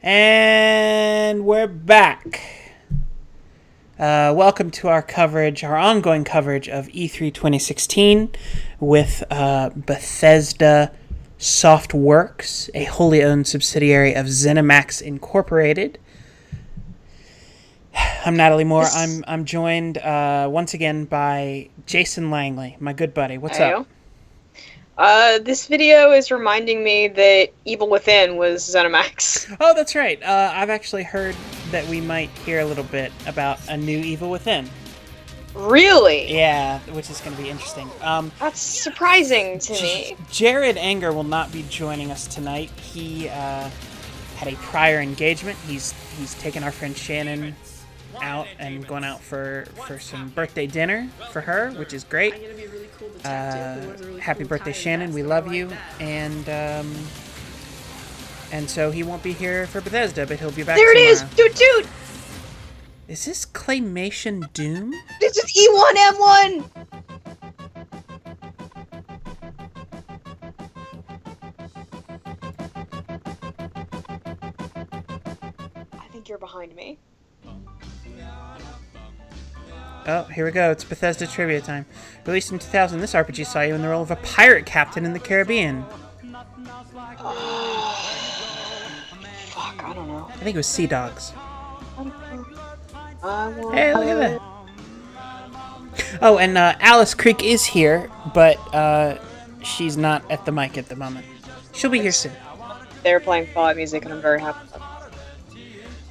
And we're back. Welcome to our coverage, our ongoing coverage of E3 2016 with Bethesda Softworks, a wholly owned subsidiary of ZeniMax Incorporated. I'm Natalie Moore. I'm joined once again by Jason Langley, my good buddy. What's up? This video is reminding me that Evil Within was ZeniMax. Oh, that's right. I've actually heard that we might hear a little bit about a new Evil Within. Really? Yeah, which is going to be interesting. That's surprising to me. Jared Anger will not be joining us tonight. He had a prior engagement. He's taken our friend Shannon out and going out for some birthday dinner for her, which is great. Happy birthday, Shannon. We love you. And so he won't be here for Bethesda, but he'll be back tomorrow. There it is! Dude! Is this Claymation Doom? This is E1M1! I think you're behind me. Oh, here we go. It's Bethesda trivia time. Released in 2000, this RPG saw you in the role of a pirate captain in the Caribbean. Fuck, I don't know. I think it was Sea Dogs. Hey, look at that. Oh, and Alice Creek is here, but she's not at the mic at the moment. She'll be here soon. They're playing Fallout music, and I'm very happy about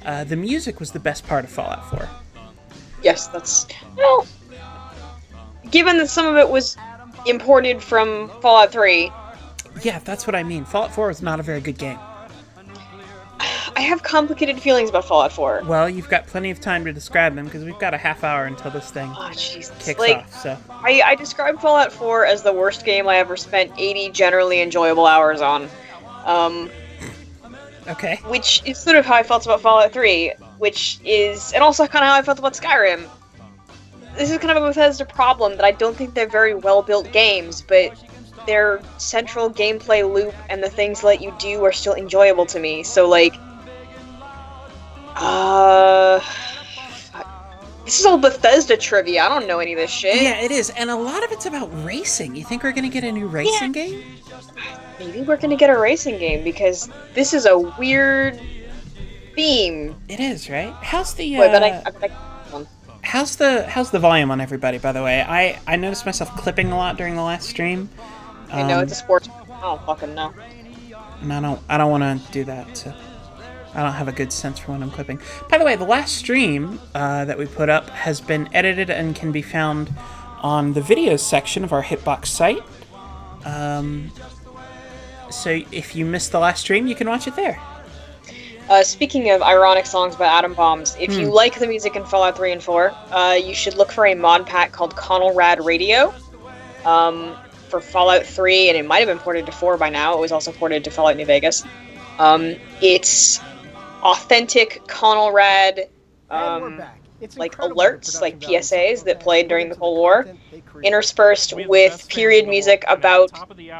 that. The music was the best part of Fallout 4. Yes, that's... Well, given that some of it was imported from Fallout 3... Yeah, that's what I mean. Fallout 4 is not a very good game. I have complicated feelings about Fallout 4. Well, you've got plenty of time to describe them, because we've got a half hour until this thing kicks off, so... I describe Fallout 4 as the worst game I ever spent 80 generally enjoyable hours on. Okay. Which is sort of how I felt about Fallout 3, which is... and also kind of how I felt about Skyrim. This is kind of a Bethesda problem, that I don't think they're very well-built games, but their central gameplay loop and the things that you do are still enjoyable to me, so, like... This is all Bethesda trivia, I don't know any of this shit. Yeah, it is, and a lot of it's about racing. You think we're gonna get a new racing game? Maybe we're gonna get a racing game, because this is a weird theme. It is, right? How's the how's the volume on everybody, by the way? I noticed myself clipping a lot during the last stream. I know it's a sports. I don't fucking know. And I don't want to do that. So I don't have a good sense for when I'm clipping. By the way, the last stream that we put up has been edited and can be found on the videos section of our Hitbox site. So if you missed the last stream, you can watch it there. Speaking of ironic songs by atom bombs, if you like the music in Fallout 3 and 4, you should look for a mod pack called Conelrad Radio for Fallout 3, and it might have been ported to 4 by now. It was also ported to Fallout New Vegas. It's authentic Conelrad like alerts, like PSAs that played during the Cold War, interspersed with period music about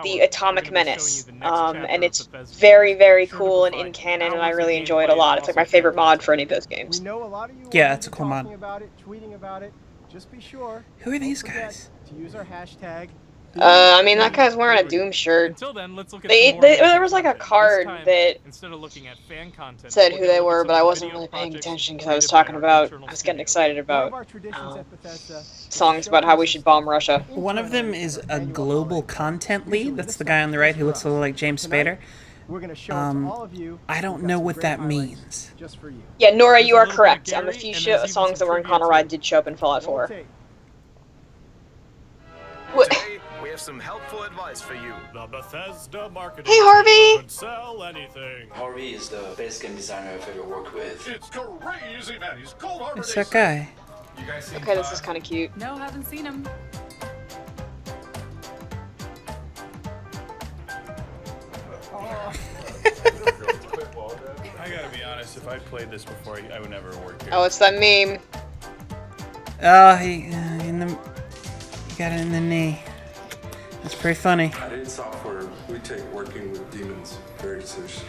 the Atomic Menace. And it's very, very cool and in canon, and I really enjoy it a lot. It's like my favorite mod for any of those games. Yeah, it's a cool mod. Who are these guys? I mean, that guy's wearing a Doom shirt. Until then, let's look at there was like a card that instead of looking at fan content, said who they were, but I wasn't really paying attention because I was getting excited about songs about how we should bomb Russia. One of them is a global content lead. That's the guy on the right who looks a little like James Spader. I don't know what that means. Yeah, Nora, you are correct. A few songs that were in Conelrad did show up in Fallout 4. Today, we have some helpful advice for you. The Bethesda marketing Hey, Harvey! could sell anything. Harvey is the best game designer I've ever worked with. It's crazy, man. He's cold hard. It's that guy. You guys seen Okay, this is kind of cute. No, haven't seen him. I gotta be honest, if I played this before, I would never work here. Oh, it's that meme. Oh, he got it in the knee. That's pretty funny. At id Software, we take working with demons very seriously.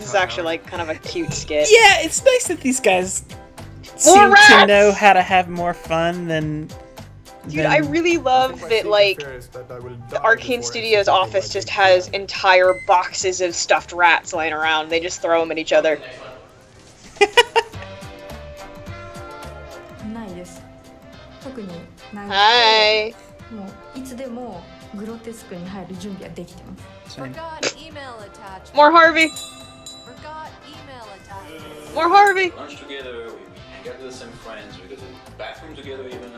This is actually like kind of a cute skit. Yeah, it's nice that these guys More seem to rats! know how to have more fun than. Dude, I really love that, like, the Arcane Studios office just has entire boxes of stuffed rats laying around. They just throw them at each other. ないです。特にないので、 Hi! もういつでもグロテスクに入る準備はできてます。 Same. More Harvey! More Harvey! Lunch together, we hang out with the same friends, we go to the bathroom together even.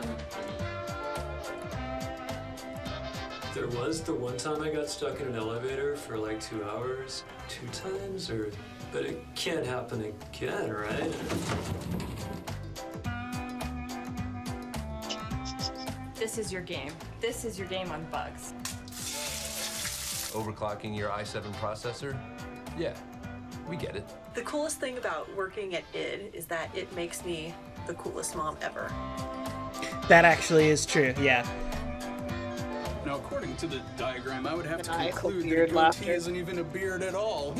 There was the one time I got stuck in an elevator for like 2 hours, 2 times, but it can't happen again, right? This is your game. This is your game on bugs. Overclocking your i7 processor? Yeah, we get it. The coolest thing about working at id is that it makes me the coolest mom ever. That actually is true, yeah. Now, according to the diagram, I would have to Maniacal conclude beard that a goatee laughter. isn't even a beard at all.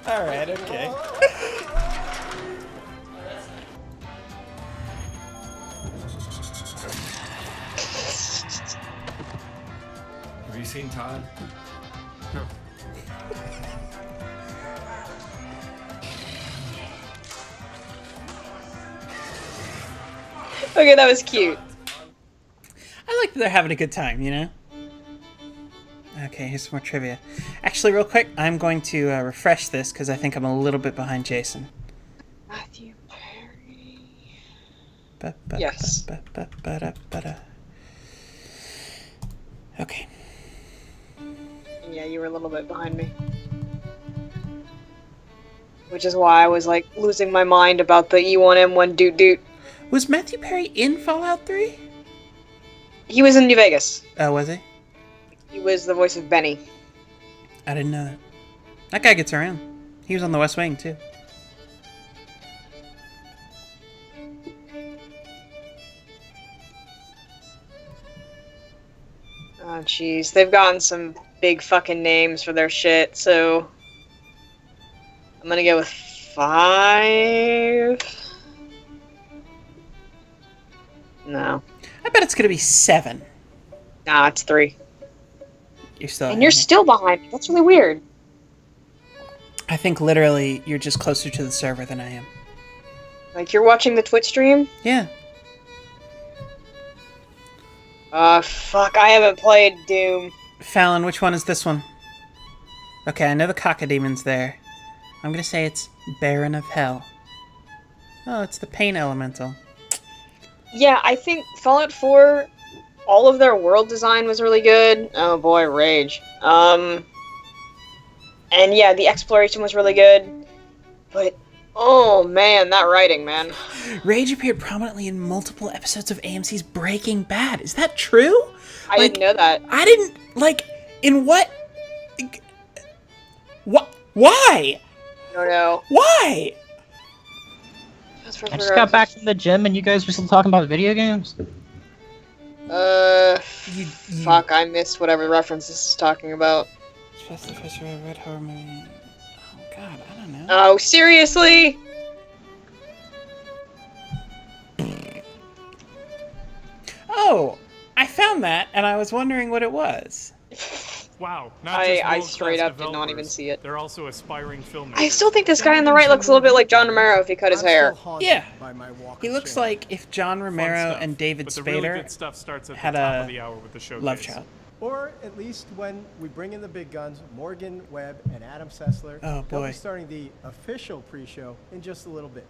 Alright, okay. Have you seen Todd? Okay, that was cute. I like that they're having a good time, you know? Okay, here's some more trivia. Actually, real quick, I'm going to refresh this because I think I'm a little bit behind Jason. Matthew Perry. Ba, ba, Yes. ba, ba, ba, da, ba, da. Okay. Yeah, you were a little bit behind me. Which is why I was like losing my mind about the E1M1 doot doot. Was Matthew Perry in Fallout 3? He was in New Vegas. Oh, was he? He was the voice of Benny. I didn't know that. That guy gets around. He was on the West Wing, too. Oh, jeez. They've gotten some big fucking names for their shit, so... I'm gonna go with 5... No. I bet it's gonna be 7. Nah, it's 3. You're still. And you're still behind me. That's really weird. I think literally you're just closer to the server than I am. Like, you're watching the Twitch stream? Yeah. Fuck, I haven't played Doom. Fallon, which one is this one? Okay, I know the Caccademon's there. I'm gonna say it's Baron of Hell. Oh, it's the Pain Elemental. Yeah, I think Fallout 4, all of their world design was really good. Oh boy, rage. And yeah, the exploration was really good. But, oh man, that writing, man. Rage appeared prominently in multiple episodes of AMC's Breaking Bad. Is that true? I didn't know that. I didn't, in what? What? Why? No, no. Why? I just got back from the gym and you guys were still talking about video games? Fuck, I missed whatever reference this is talking about. Just the first red horror movie. Oh god, I don't know. Oh, seriously? Oh, I found that and I was wondering what it was. Wow. I straight up did not even see it. They're also aspiring filmmakers. I still think this guy on the right looks a little bit like John Romero if he cut his hair. Yeah. He looks like if John Romero and David But the really Spader good stuff starts at had the top a of the hour with the showcase. love child. Or at least when we bring in the big guns, Morgan Webb and Adam Sessler. Oh, They'll boy. be starting the official pre-show in just a little bit.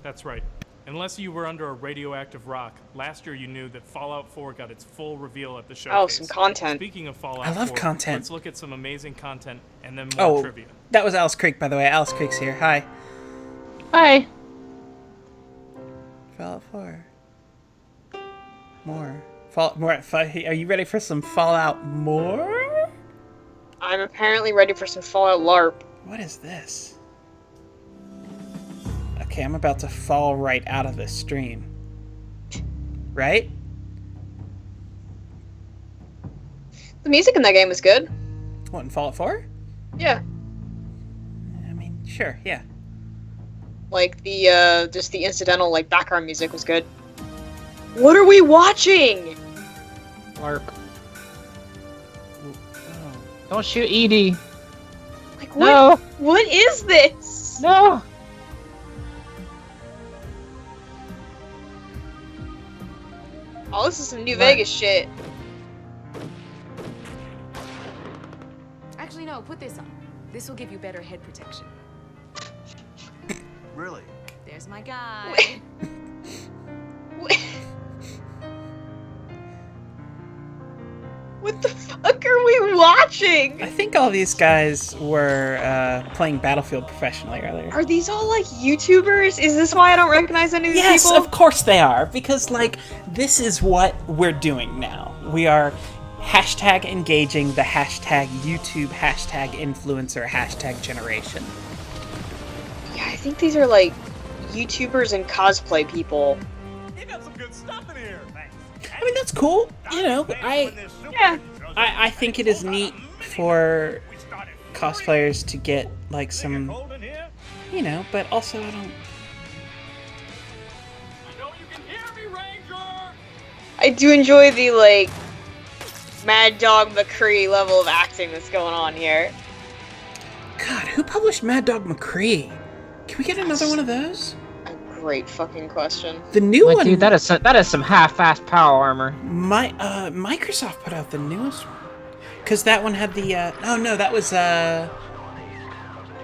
That's right. Unless you were under a radioactive rock, last year you knew that Fallout 4 got its full reveal at the showcase. Oh, some content. Speaking of Fallout I love 4, content. let's look at some amazing content and then more Oh, trivia. that was Alice Creek, by the way. Alice Creek's here. Hi. Hi. Fallout 4. More. Fallout more. Are you ready for some Fallout more? I'm apparently ready for some Fallout LARP. What is this? Okay, I'm about to fall right out of this stream. Right? The music in that game was good. What, in Fallout 4? Yeah. I mean, sure, yeah. Like the just the incidental like background music was good. What are we watching? Larp. Don't shoot Edie. Like No. what is this? No. Oh, this is some New Vegas shit. Actually, no, put this on. This will give you better head protection. Really? There's my guy. What the fuck are we watching? I think all these guys were playing Battlefield professionally earlier. Are these all like YouTubers? Is this why I don't recognize any of these Yes, people? of course they are, because like this is what we're doing now. We are hashtag engaging the hashtag YouTube, hashtag influencer, hashtag generation. Yeah, I think these are like YouTubers and cosplay people. You got some good stuff in here. Thanks. I mean, that's cool. You know, I think it is neat for cosplayers to get like some, you know, but also I don't. I do enjoy the like Mad Dog McCree level of acting that's going on here. God, who published Mad Dog McCree? Can we get another one of those? Great fucking question. The new one, dude. That is some half-assed power armor. Microsoft put out the newest one, because that one had the. Oh no, that was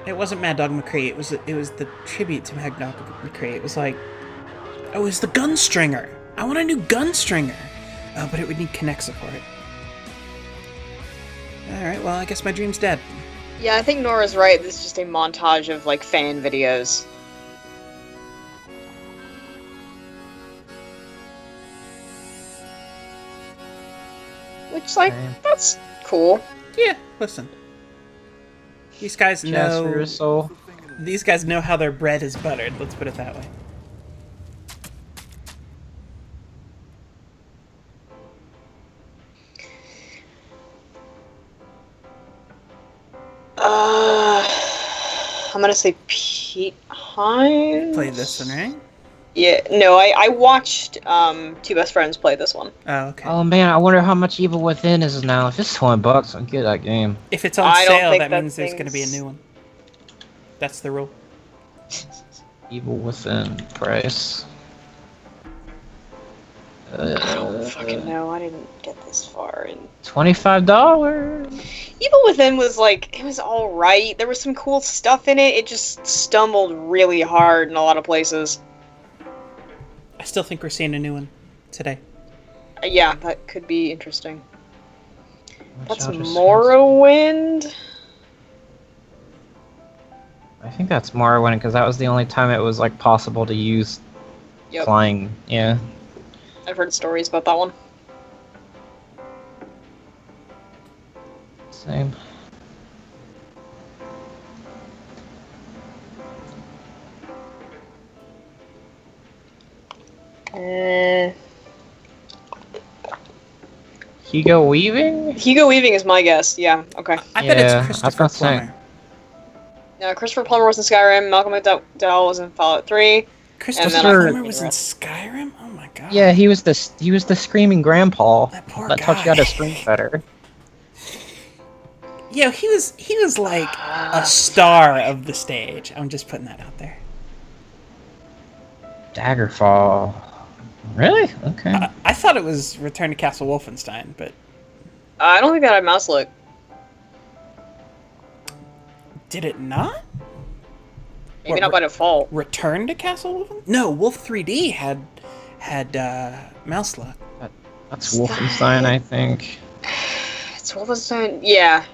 it wasn't Mad Dog McCree. It was the tribute to Mad Dog McCree. It was like, oh, it was the Gunstringer. I want a new Gunstringer, but it would need Kinect support. All right, well, I guess my dream's dead. Yeah, I think Nora's right. This is just a montage of like fan videos. Which, like, that's cool. Yeah, listen. These guys know. These guys know how their bread is buttered. Let's put it that way. I'm gonna say Pete Hines. Played this one, right? Yeah, no, I watched Two Best Friends play this one. Oh, okay. Oh man, I wonder how much Evil Within is now. If it's $20, I'll get that game. If it's on sale, that means there's going to be a new one. That's the rule. Evil Within price. I don't fucking know. I didn't get this far. And $25. Evil Within was like, it was all right. There was some cool stuff in it. It just stumbled really hard in a lot of places. I still think we're seeing a new one today. Yeah, that could be interesting. That's Morrowind. I think that's Morrowind because that was the only time it was like possible to use flying. Yeah. I've heard stories about that one. Same. Hugo Weaving? Hugo Weaving is my guess. Yeah. Okay. I bet it's Christopher Plummer. No, Christopher Plummer was in Skyrim. Malcolm McDowell was in Fallout 3. Christopher Plummer was in Skyrim? Oh my god. Yeah, he was the screaming grandpa that poor taught you how to scream better. Yeah, he was like a star of the stage. I'm just putting that out there. Daggerfall. Really? Okay. I thought it was Return to Castle Wolfenstein, but I don't think that had mouse look. Did it not? Maybe not by default. Return to Castle Wolfenstein? No, Wolf 3D had mouse look. That's Wolfenstein, I think. It's Wolfenstein. Yeah.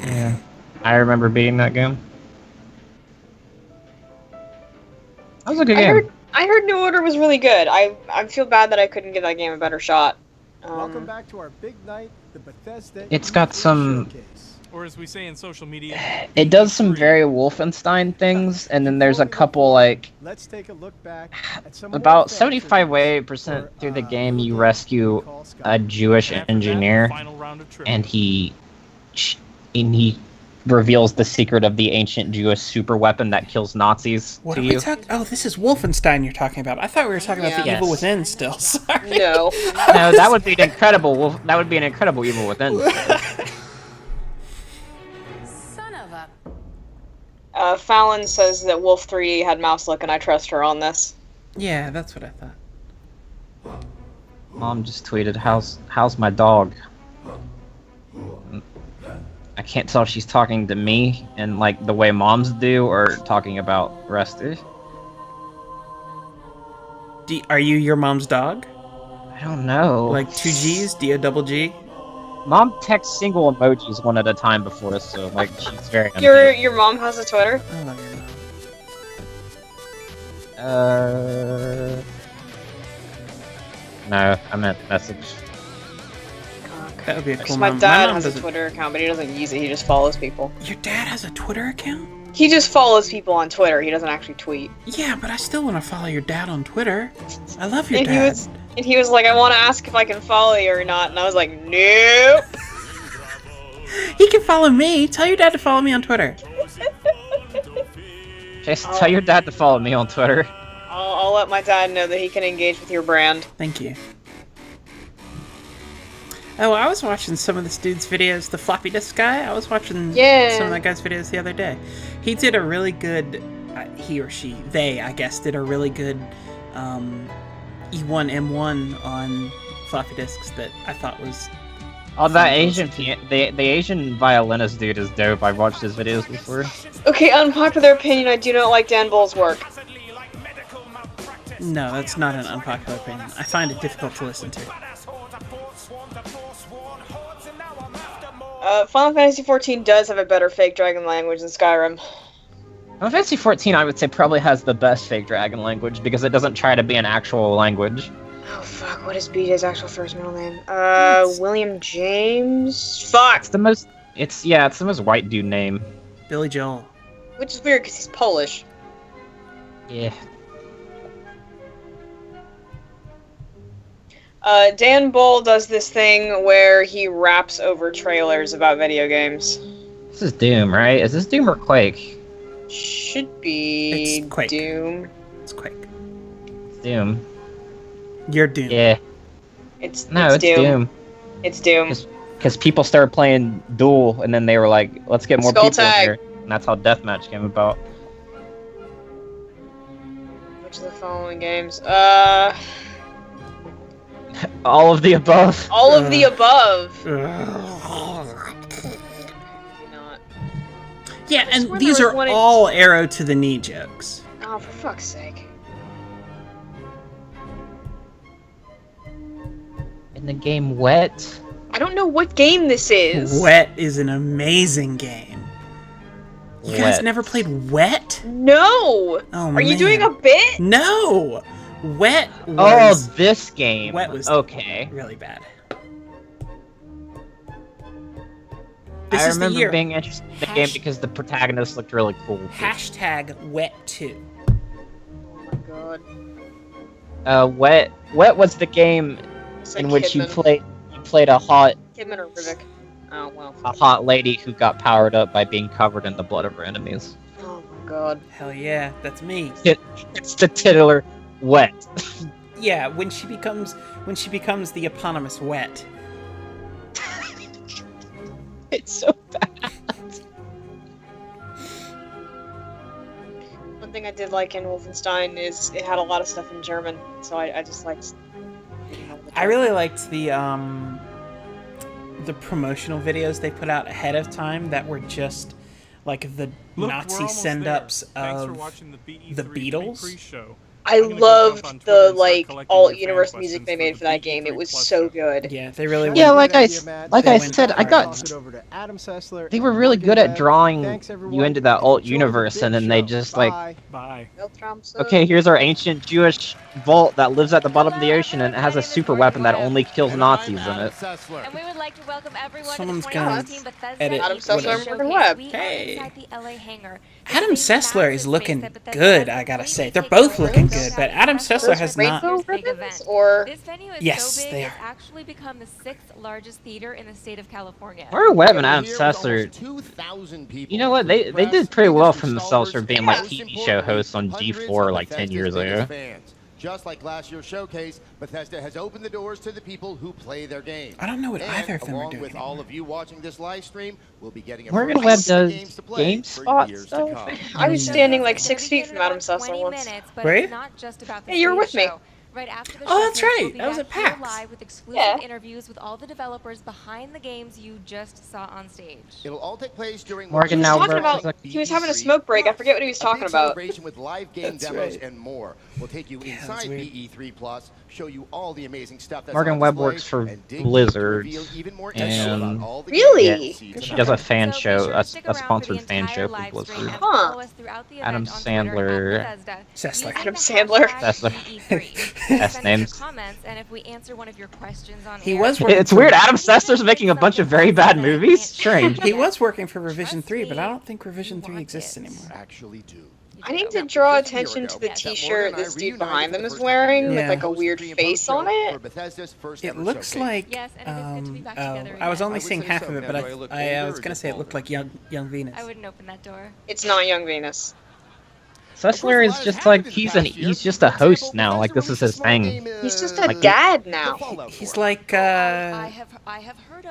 Yeah. I remember beating that game. That was a good game. I heard New Order was really good. I feel bad that I couldn't give that game a better shot. Welcome back to our big night, the Bethesda. It's got some. Or as we say in social media, it does some very Wolfenstein things, and then there's a couple like. Let's take a look back at some about 75% through the game, you rescue a Jewish engineer, and he reveals the secret of the ancient Jewish super weapon that kills Nazis What to are you. we talking? Oh, this is Wolfenstein you're talking about. I thought we were talking about the Yes. Evil Within still. Sorry. No. No, that would be an incredible. That would be an incredible Evil Within. Son of a. Fallon says that Wolf 3 had mouse look, and I trust her on this. Yeah, that's what I thought. Mom just tweeted, "How's my dog?" I can't tell if she's talking to me and like the way moms do, or talking about Rusty. Are you your mom's dog? I don't know. Like 2 G's? D-O-double-G? Mom texts single emojis one at a time before us, so like she's very. Your mom has a Twitter? I love your mom. No, I meant message. That would be a cool My mom. dad mom has a doesn't- Twitter account, but he doesn't use it. He just follows people. Your dad has a Twitter account? He just follows people on Twitter. He doesn't actually tweet. Yeah, but I still want to follow your dad on Twitter. I love your And dad. he was like, I want to ask if I can follow you or not, and I was like, nope. He can follow me. Tell your dad to follow me on Twitter. Just tell your dad to follow me on Twitter. I'll let my dad know that he can engage with your brand. Thank you. Oh, I was watching some of this dude's videos, the floppy disk guy. I was watching some of that guy's videos the other day. He did a really good, he or she, they, I guess, did a really good E1M1 on floppy disks that I thought was... Oh, that Asian, the Asian violinist dude is dope. I've watched his videos before. Okay, unpopular opinion, I do not like Dan Bull's work. No, that's not an unpopular opinion. I find it difficult to listen to. Final Fantasy XIV does have a better fake dragon language than Skyrim. Final Fantasy XIV, I would say, probably has the best fake dragon language because it doesn't try to be an actual language. Oh fuck, what is BJ's actual first middle name? William James? Fuck! It's the most white dude name. Billy Joel. Which is weird because he's Polish. Yeah. Dan Bull does this thing where he raps over trailers about video games. This is Doom, right? Is this Doom or Quake? Should be It's Quake. Doom. It's Quake. It's Doom. You're Doom. Yeah. It's Doom. It's Doom. Because people started playing Duel, and then they were like, let's get more Skull people in Tag. here. And that's how Deathmatch came about. Which of the following games? All of the above. All of the above. Yeah, and swear these there are was one in- all arrow to the knee jokes. Oh, for fuck's sake. In the game Wet. I don't know what game this is. Wet is an amazing game. You guys Wet. never played Wet? No! Oh, Are you man. doing a bit? No! Wet Oh, was this game. Wet was okay. really bad. I This is the remember year. being interested in the game because the protagonist looked really cool. Hashtag Wet2. Oh my god. Wet was the game in which you played a hot Kidman or Rivik? Oh, well. a hot lady who got powered up by being covered in the blood of her enemies. Oh my god. Hell yeah, that's me. It's the titular Wet. Yeah, when she becomes the eponymous Wet. It's so bad. One thing I did like in Wolfenstein is it had a lot of stuff in German, so I just liked. I really liked the promotional videos they put out ahead of time that were just like the Look, Nazi we're almost send-ups there. Thanks for of watching the the BE3 Beatles. pre-show. I I'm gonna go jump on loved Twitter the and start like collecting alt your fan universe questions music they for made the for that BE3 game. It was Plus so show. good. Yeah, they really Yeah, went. like I They went said, I hard got. on it. They were really good at drawing you into that alt universe, and then they just like, Bye. okay, here's our ancient Jewish vault that lives at the bottom of the ocean, and it has a super weapon that only kills Nazis in it. And we would like to welcome everyone Someone's to the gonna 2016 Bethesda edit Adam E3 Sessler Showcase. Modern Web. We Hey. are inside the LA hangar. Adam Sessler is looking good, I gotta say. They're both looking good, but Adam Sessler has not. Or this venue is yes, so big, they it's are. actually become the 6th largest theater in the state of California. Mario Webb and Adam Sessler, you know what? They did pretty well for themselves for being like TV show hosts on G4 like 10 years ago. Just like last year's showcase, Bethesda has opened the doors to the people who play their game. I don't know what either of them are doing. Along with all of you watching this live stream, we'll be getting Morgan Webb does GameSpot stuff. I was standing like 6 feet from Adam Sessler once. Wait? Hey, you were with me. Right after the Oh, that's showcase, right. we'll be That was back at here PAX. live with exclusive interviews with all the developers behind the games you just saw on stage. It'll all take place during Morgan now He was having a smoke break. I forget what he was talking about. Celebration with live game demos and more. We'll take you inside BE3 Plus, show you all the amazing stuff that's Morgan Webb works for Blizzard, and really, yeah, she does a fan show, a sponsored fan show for Blizzard. Huh. Adam Sandler. Adam Sandler. Best names. And if we answer one of your questions on He was working It's weird. Adam Sessler's making a bunch of very bad movies. Strange. He was working for Revision 3, but I don't think Revision 3 exists anymore. Actually do. I need to draw attention to the t-shirt this dude behind them is wearing with like a weird face on it. It looks like, I was only seeing half of it, but I was gonna say it looked like Young Venus. I wouldn't open that door. It's not Young Venus. Sessler is just like he's just a host now. Like this is his thing. He's just a dad now. He's like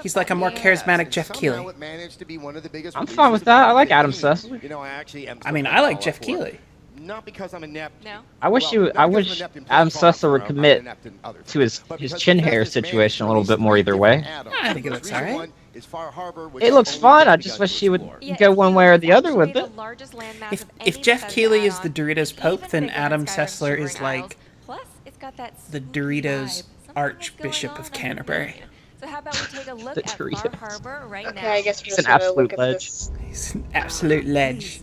he's like a more charismatic Jeff Keighley. I'm fine with that. I like Adam Sessler. You know, I actually am. I mean, I like Jeff Keighley. Not because I'm inept. No. I wish Adam Sessler would commit to his chin hair situation a little bit more either way. I think it looks alright. It looks fine. I just wish he would go one way or the other with it. If Jeff Keighley is the Doritos Pope, then Adam Sessler is like the Doritos Archbishop of Canterbury. So how about we take a look at Far Harbor right now? Okay, I guess we're He's just an gonna look absolute at ledge. this. He's an absolute ledge.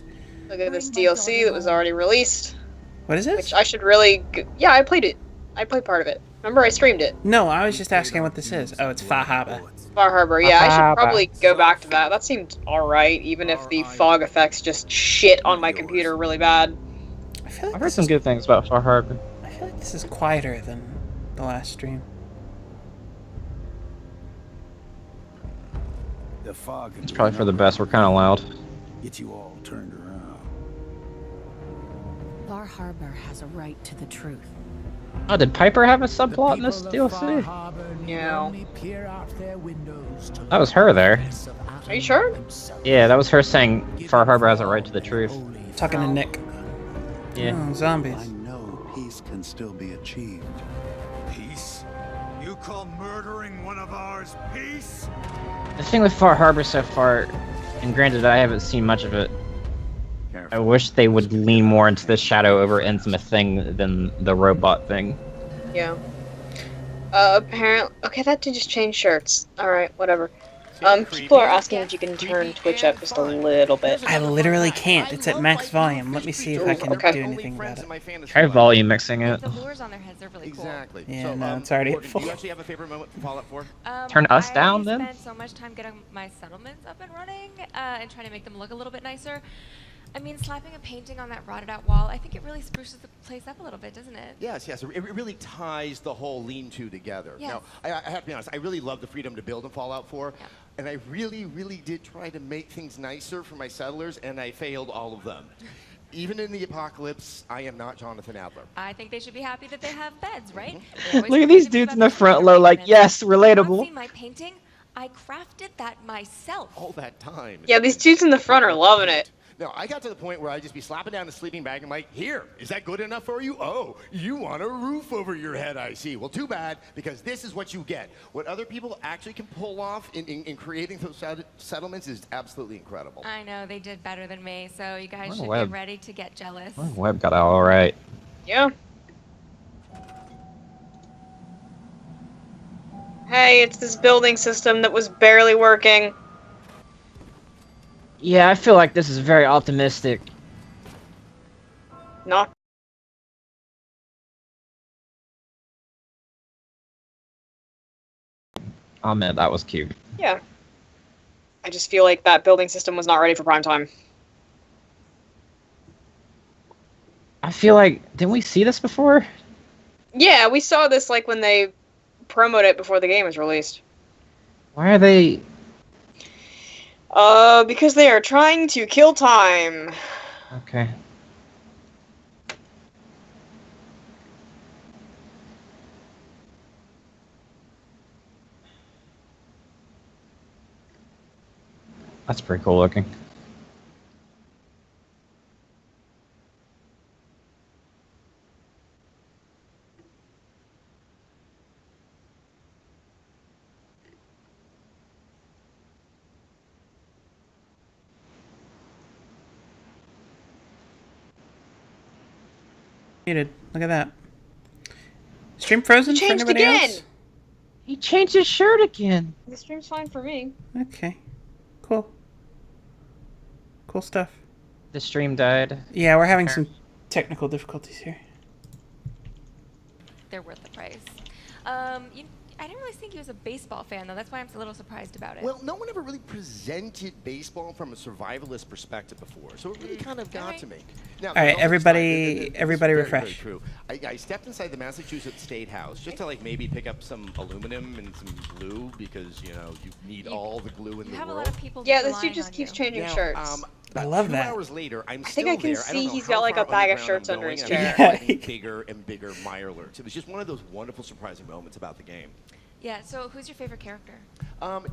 Look at this DLC that was already released. What is this? Which I should really. Yeah, I played it. I played part of it. Remember, I streamed it. No, I was just asking what this is. Oh, it's Far Harbor. Far Harbor. Yeah, I should probably go back to that. That seemed alright, even if the fog effects just shit on my computer really bad. I've heard some good things about Far Harbor. I feel like this is quieter than the last stream. The fog. It's probably for the best. We're kind of loud. Get you all turned around. Far Harbor has a right to the truth. Oh, did Piper have a subplot in this DLC? No. That was her there. Are you sure? Yeah, that was her saying Far Harbor has a right to the truth. Talking to Nick. Yeah. Oh, zombies. I know peace can still be achieved. Peace? You call murdering one of ours peace? The thing with Far Harbor so far, and granted I haven't seen much of it, I wish they would lean more into the Shadow over Innsmouth thing than the robot thing. Yeah. Apparently. Okay, that did just change shirts. Alright, whatever. People are asking if you can turn Twitch up just a little bit. I literally can't. It's at max volume. Let me see if I can do anything about it. Try volume mixing it. The lures on their heads are really cool. Exactly. Yeah, So, no, it's already Morgan, full. do you actually have a favorite moment from Fallout 4? Turn us down, then? I spent so much time getting my settlements up and running and trying to make them look a little bit nicer. I mean, slapping a painting on that rotted out wall, I think it really spruces the place up a little bit, doesn't it? Yes, yes. It really ties the whole lean-to together. Yes. Now, I have to be honest, I really love the freedom to build in Fallout 4, and I really, really did try to make things nicer for my settlers, and I failed all of them. Even in the apocalypse, I am not Jonathan Adler. I think they should be happy that they have beds, right? Look at these dudes in the front row like, yes, relatable. See my painting? I crafted that myself. All that time. Yeah, these dudes in the front are loving it. No, I got to the point where I'd just be slapping down the sleeping bag and like, here, is that good enough for you? Oh, you want a roof over your head, I see. Well, too bad, because this is what you get. What other people actually can pull off in creating those settlements is absolutely incredible. I know, they did better than me, so you guys should Webb. get ready to get jealous. Webb got it all right. Yeah. Hey, it's this building system that was barely working. Yeah, I feel like this is very optimistic. Not. Oh man, that was cute. Yeah. I just feel like that building system was not ready for prime time. feel like, didn't we see this before? Yeah, we saw this like when they promoted it before the game was released. Why are they... Because they are trying to kill time. Okay. That's pretty cool looking. Muted. Look at that. Stream frozen for anybody else? He changed his shirt again. The stream's fine for me. Okay. Cool. Cool stuff. The stream died. Yeah, we're having some technical difficulties here. They're worth the price. I didn't really think he was a baseball fan, though. That's why I'm a little surprised about it. Well, no one ever really presented baseball from a survivalist perspective before, so it really kind of got to me. Now, All right, everybody refresh. Very true. I stepped inside the Massachusetts State House just to like maybe pick up some aluminum and some glue because you know you need all the glue in the have world. a lot of people Yeah, this dude just keeps changing shirts. I love Two that. hours later, I'm I still think I can there. see don't know he's how got like far a bag of underground shirts I'm under his going, and chair. I'm getting bigger and bigger Mirelurks. It was just one of those wonderful, surprising moments about the game. Yeah, so who's your favorite character?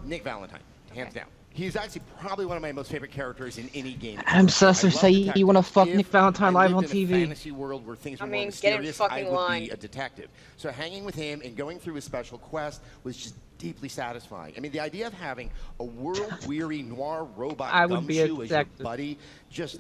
Nick Valentine, hands down. He's actually probably one of my most favorite characters in any game. Adam Susser say you want to fuck If Nick Valentine I live on lived in a TV. fantasy world where things were more get in mysterious, fucking I would line. be a detective. So hanging with him and going through his special quest was just deeply satisfying. I mean, the idea of having a world-weary noir robot I would be a gumshoe as your detective. buddy,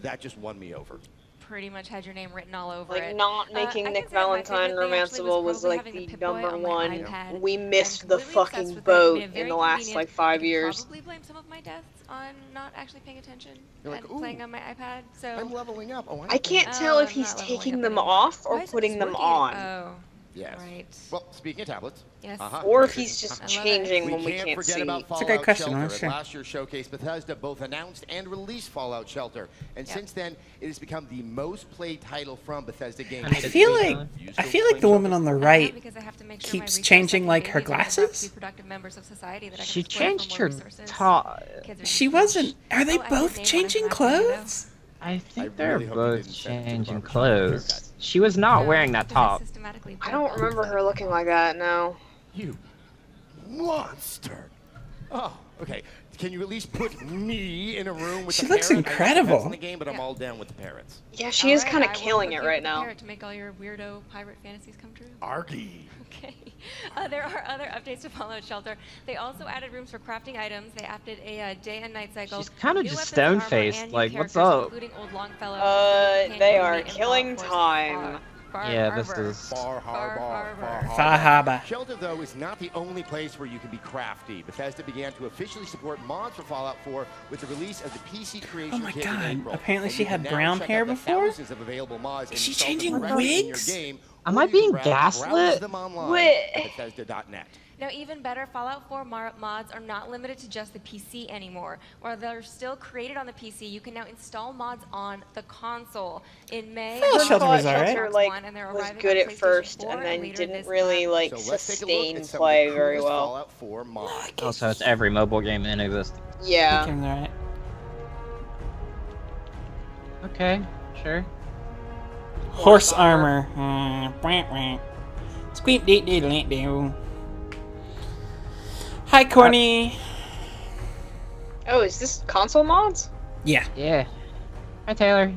that just won me over. Pretty much had your name written all over Like it. not making I Nick can say that my Valentine favorite thing actually romanceable was probably like having the Pip-Boy number on my one. iPad. We missed the I'm completely obsessed fucking with it. It boat made it in very the last convenient. like 5 I could years. probably blame some of my deaths on not actually paying attention You're like, and playing on my iPad. So I'm leveling up. Oh, I can't tell if I'm he's not leveling taking up them anymore. off or Why isn't putting this them working? on. Oh, Yes. right. Well, speaking of tablets. Yes. Or if he's just I love it. changing when we can't can't forget see. about It's a Fallout great question, Shelter. I'm sure. At last year's showcase, Bethesda both announced and released Fallout Shelter, and since then, it has become the most played title from Bethesda games. I feel like the woman on the right Because I have to make sure keeps my changing like her resources I can use to glasses. be productive members of society that I can She exploit for changed more her resources. top. Kids are She huge. wasn't. Are they Oh, I both did name changing one of them, you know. clothes? I think I they're really hope you both didn't send it to the changing barbershop clothes. She was not wearing that Because I top. systematically I build don't all remember these her looking like that. No. You monster! Oh, okay. Can you at least put me in a room with She the looks parrot? I know incredible. the pet's in the game, but I'm all down with the parrots. Yeah, she is Alright, kind I of will killing hook it you right with the now. parrot to make all your weirdo pirate fantasies come true. Argy. Okay. There are other updates to Fallout Shelter. They also added rooms for crafting items. They added a day and night cycle. She's kinda new just weapons and armor, stone-faced, and new like, what's characters, up? including old Longfellow, They are killing time. Yeah, this is. Far Harbor. Far Harbor. Shelter, though, is not the only place where you can be crafty. Bethesda began to officially support mods for Fallout 4 with the release of the PC Creation Oh my Kit God, in April. apparently And she you had can now brown check hair out the before? thousands of available mods Is she installed changing directly in your wigs? game, Am or I you can being browse gaslit? them online Wait. at Bethesda.net. Now, even better, Fallout 4 mods are not limited to just the PC anymore. While they're still created on the PC, you can now install mods on the console. In May, Fallout Shelter was alright. Shelter, like, was good at first and then didn't really like So let's take a look sustain at some of the play very coolest well. Fallout 4 mods. Also, it's every mobile game in existence. Yeah. Game's alright. Okay, sure. Horse armor. Squeak dee dee dee doo. Hi, Corny. Oh, is this console mods? Yeah. Yeah. Hi, Taylor.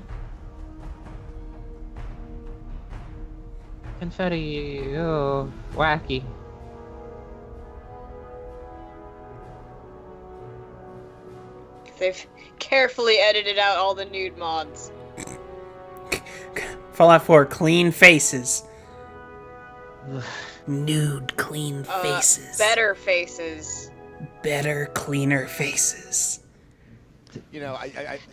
Confetti. Oh, wacky. They've carefully edited out all the nude mods. Fallout 4, clean faces. Nude, clean faces. Better faces. Better, cleaner faces. You know,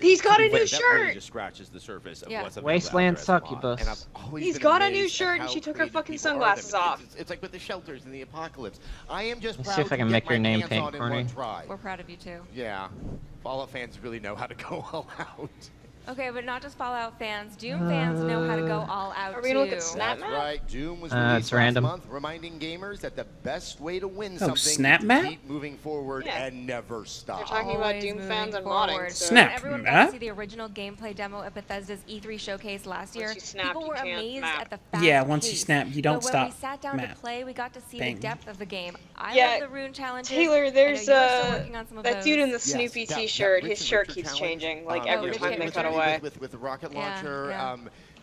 He's got a wait, new that really shirt! just scratches the surface of Yeah. what's available Wasteland out there as a mod. succubus. And I've always He's been got a new amazed at shirt and how she took her creative fucking people are. sunglasses off. It's like with the shelters and the apocalypse. I am just Let's proud see if I to can get make my your name hands pink, on in Corny. one try. We're proud of you, too. Yeah. Fallout fans really know how to go all out. Okay, but not just Fallout fans. Doom fans know how to go all out Are we gonna look at too. Snap That's Map? right. Doom was It's released last random. month, reminding gamers that the best way to win Oh, something Snap is Map? to keep moving forward Yeah. and never They're stop. talking about Always Doom fans and moving modding. forward. So Snap When everyone got Map? to see the original gameplay demo at Bethesda's E3 showcase last year, you snap, people you were can't amazed map. at the fast Yeah, once you pace. snap, you don't but when stop. we sat down Map. to play, we got to see Bang. the depth of the game. I Yeah, love the rune challenges. Taylor, there's I know you're still working on some of that those. dude in the Yes, Snoopy that T-shirt. His Richard shirt Richard keeps challenge, changing like every Richard time they cut Richard. away. With the rocket Yeah, launcher. yeah.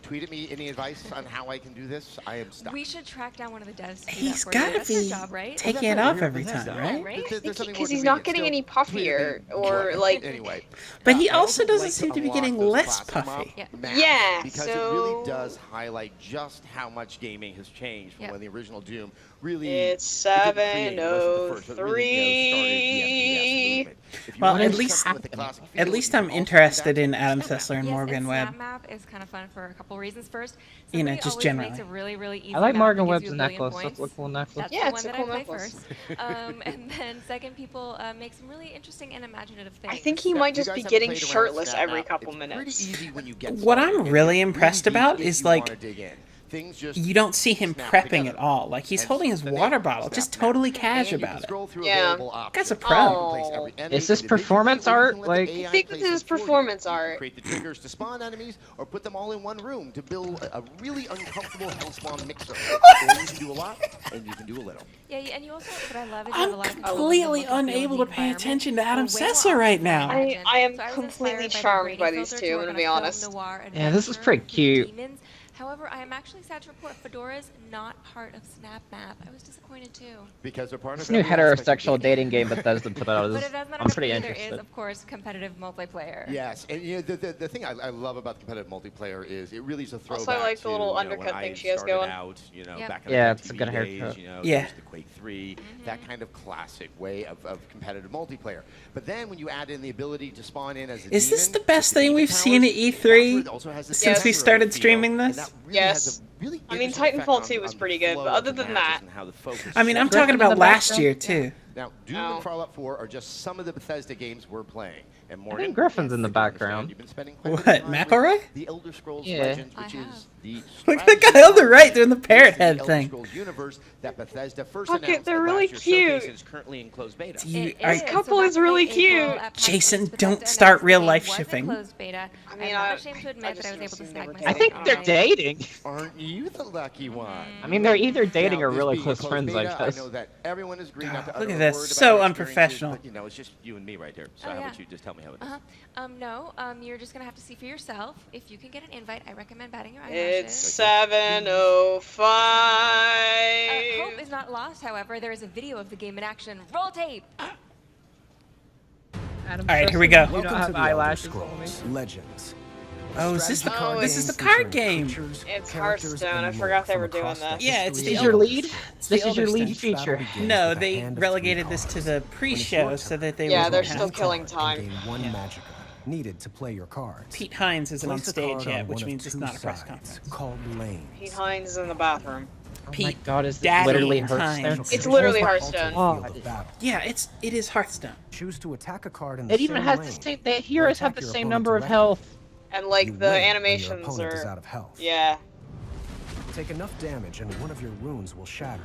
Tweet at me any advice on how I can do this. I am stuck. We should track down one of the devs. To do He's that for you. gotta That's their be job, right? taking it off every time, right? Because he's not getting any puffier or like. Anyway. But he I also like doesn't to seem to be unlock getting those less classic puffy. maps Yeah, because it really does highlight just how much gaming has changed from when the original Doom really. It's 7:03. Well, at least I'm interested in Adam Sessler and Yes, Morgan and Webb. Snap Map is kind of fun for a couple reasons. First, You know, somebody just always generally. makes a really, really easy I like map Morgan that gives Webb's you a billion necklace. points. That's a cool necklace. That's Yeah, the it's one a that cool I necklace. play first. And then second, people make some really interesting and imaginative things. I think he might just be getting shirtless every couple minutes. What I'm really impressed about is like you don't see him prepping at all. Like he's holding his water bottle, just totally casual about it. Yeah. Guy's a pro. Oh. Is this performance art? Like, I think this is performance art. Create the triggers to spawn enemies, or put them all in one room to build a really uncomfortable hellspawn mixer. Or you can do a lot, and you can do a little. Yeah, and you also, what I love is you have a I'm lot of control over completely the look and feel of unable the to pay environment. attention to Adam We're way more Sessler right now. imagine. I am So was completely inspired charmed by the these filter two, to I'm work gonna on be a film honest. noir yeah, this is adventure pretty with cute. demons. However, I am actually sad to report Fedora's not part of Snap Map. I was disappointed too. Because they're part This of new every aspect of heterosexual dating game Bethesda put out But is, it does not I'm pretty there interested. is, of course, competitive multiplayer. Yes, and you know the thing I love about competitive multiplayer is it really is a throwback. Also, I like the to, little you know, undercut when thing I she has started going. Out, you know, Yep. back in Yeah, the it's a good days, haircut. you know, Yeah. there's the Quake 3, that kind of classic way of competitive multiplayer. But then when you add in the ability to spawn in as a Is this demon, the best thing we've seen at E3 since we started streaming this? Yes. I mean, Titanfall 2 was pretty good, but other than that, I mean, I'm Griffin talking in the about last background? year too. Now, Doom and Fallout 4 are just some of the Bethesda games we're playing. And I Morgan, think Griffin's in the if you understand, background. you've been spending quite a What, bit of time with McElroy? The Elder Scrolls Yeah. Legends, I which have. is the Look at the guy on the right doing the parrot head Elder thing. Scrolls universe that Bethesda first Look, announced they're at really last year's showcase cute. and is currently in closed beta. You It are- is. couple So is back in really April cute. at PAX Jason, Bethesda don't announced start the real game life was in shipping. closed beta. I mean, I'm not ashamed to I admit just that I was able to assumed snag they were myself I think on they're it. dating. Aren't you the lucky one? I mean, they're either dating Now, or this really being a close closed friends, I beta, guess. I know that everyone is agreeing not to Look utter at a this, word about so their experiences, unprofessional. But, you know, it's just you and me right here. So Oh, how yeah. about you just tell me how it is? No, you're just gonna have to see for yourself. If you can get an invite, I recommend batting your it's eyelashes. 7:05. Hope is not lost, however. There is a video of the game in action. Roll tape! All right, here we go. You don't Welcome have to the Elder eyelashes on me? Scrolls Legends. Oh, is this the Oh, this is the game card featuring game? creatures, It's characters, Hearthstone. I and forgot more they from were doing across this. Yeah, it's history the This is of your Elder- lead? It's This the is your Elder lead Each battle feature. begins No, with a they hand of relegated 3 this to cards. the When it's pre-show your so turn, that they Yeah, would they're One still killing card time. and gain 1 magicka needed to play your cards. Pete Hines isn't on Place a stage card yet, on which one of means it's 2 not a press sides, conference. called lanes. Pete Hines is in the bathroom. Oh my Pete god, is this Daddy literally Hines. Hearthstone? It's literally Oh my Hearthstone. God. Field of battle. Yeah, it is Hearthstone. Choose to attack a card in the It even same has lane, the same. The or heroes have attack the your same opponent number of directly. health. And You like win the when your animations opponent is are. out of health. Yeah. Take enough damage and one of your runes will shatter.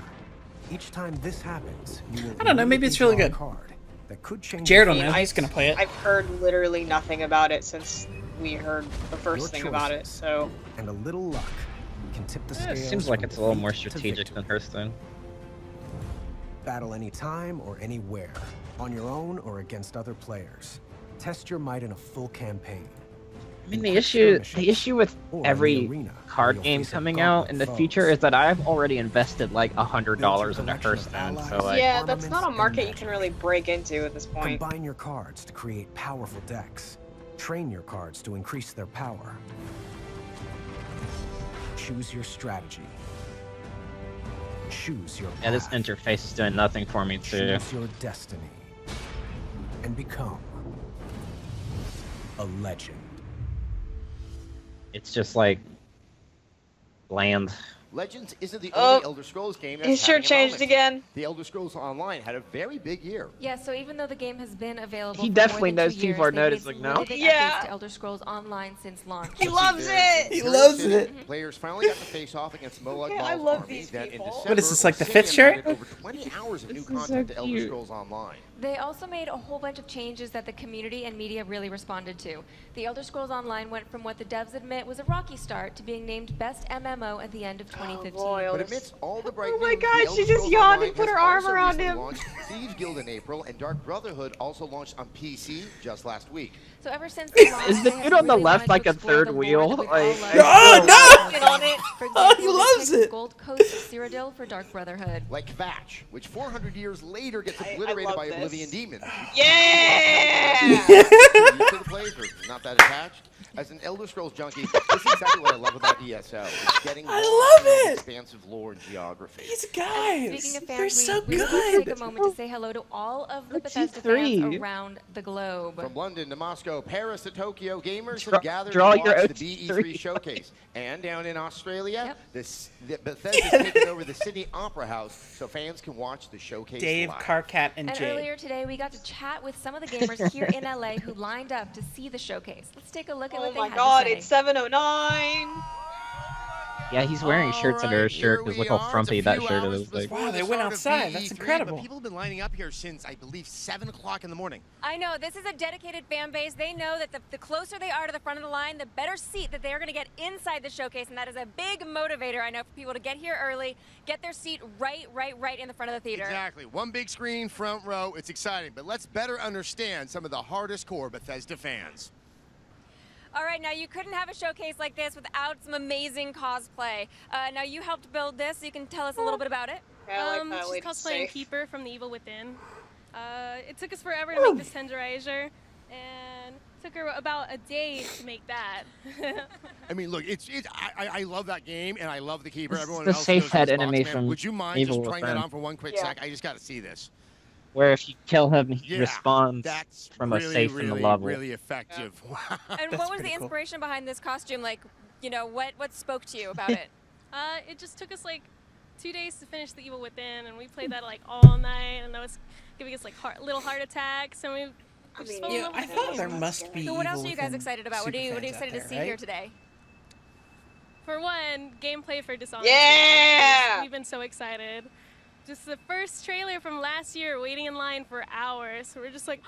Each time this happens, you will I don't know, maybe it's immediately really draw a good. card that could change Jared your will know. fate. He's gonna play it. I've heard literally nothing about it since we heard the first Your thing about it, choices so. And a little luck can tip the Yeah, scales. it seems like from it's a little more defeat to strategic victory. than Hearthstone. Battle anytime or anywhere, on your own or against other players. Test your might in a full campaign. I mean, the issue with every card game coming out in the future is that I've already invested like $100 into Hearthstone, so like. Yeah, that's not a market you can really break into at this point. Combine your cards to create powerful decks. Train your cards to increase their power. Choose your strategy. Choose your Yeah, this path. interface is doing nothing for me too. Choose your destiny. And become a legend. It's just like bland. Legends isn't the Oh, only Elder Scrolls game that's it sure having a changed moment. again. The Elder Scrolls Online had a very big year. Yeah, so even though the game has been available He for definitely more than knows 2 years, people are they've made noticing now. limited updates to Elder Scrolls Online since launch. He loves it! He loves it. Players finally got to face off against Molag Okay, I Bal's love army these that in people. December, What is this, like the Obsidian fifth shirt? added over 20 hours of new This is content so to Elder cute. Scrolls Online. They also made a whole bunch of changes that the community and media really responded to. The Elder Scrolls Online went from what the devs admit was a rocky start to being named Best MMO at the end of 2015. But amidst all the bright Oh my news, God, the Elder she just Scrolls yawned Online and put has her arm also around recently him. launched Thieves Guild in April, and Dark Brotherhood also launched on PC just last week. So ever since the launch, Is the they have dude on the really left wanted to like a explore third the lore wheel? that we've Like, all loved. Oh, no! Get on it. For Oh, example, he they loves picked it. the Gold Coast of Cyrodiil for Dark Brotherhood. Like Thatch, which 400 years later gets I obliterated love by this. Oblivion Demons. Yeah! Used to the playthrough, not that attached. As an Elder Scrolls junkie, this is exactly what I love about ESO. It's getting I lost love in it. expansive lore and geography. These guys, Speaking of they're fans, so we would like to good. take a moment to say hello to all of the What's he Bethesda three? fans around the globe. From London to Moscow, Paris to Tokyo, gamers Draw- have gathered draw to your watch the OT3. BE3 showcase. And down in Australia, Yep. Bethesda's taking over the Sydney Opera House so fans can watch the showcase Dave, live. Carcat, and And Jade. earlier today, we got to chat with some of the gamers here in LA who lined up to see the showcase. Let's take a look at Oh what they my had God, to say. it's 7:09. Yeah, he's wearing shirts under his shirt because look how frumpy that shirt is. Before Like, Wow, the they went start of outside. That's BE3, incredible. But people have been lining up here since, I believe, 7 o'clock in the morning. I know, this is a dedicated fan base. They know that the closer they are to the front of the line, the better seat that they are going to get inside the showcase, and that is a big motivator, I know, for people to get here early, get their seat right in the front of the theater. Exactly. One big screen, front row. It's exciting. But let's better understand some of the hardest core Bethesda fans. All right, now you couldn't have a showcase like this without some amazing cosplay. Now you helped build this, so you can tell us a little bit about it. Yeah, I like that She's way to cosplaying say. Keeper from The Evil Within. It took us forever to make this tenderizer, and took her about a day to make that. I mean, look, I love that game, and I love the Keeper. This is Everyone the else safe knows head this box, enemy man. from Would you mind Evil just trying that Within. on for one quick Yeah. sec? I just got to see this. where if you kill him, he Yeah, responds That's from a really, safe in the really, level. really effective. Wow. And That's what was the pretty cool. inspiration behind this costume? Like, you know, what spoke to you about it? It just took us like 2 days to finish The Evil Within, and we played that like all night, and that was giving us like little heart attacks, and we just fell in Yeah, love I with the thought game. there must be. So what else Evil are you guys Within excited about? What are you superfans excited out to see there, here right? today? For one, gameplay for Dishonored. Yeah! We've been so excited. Just the first trailer from last year, waiting in line for hours. So we're just like,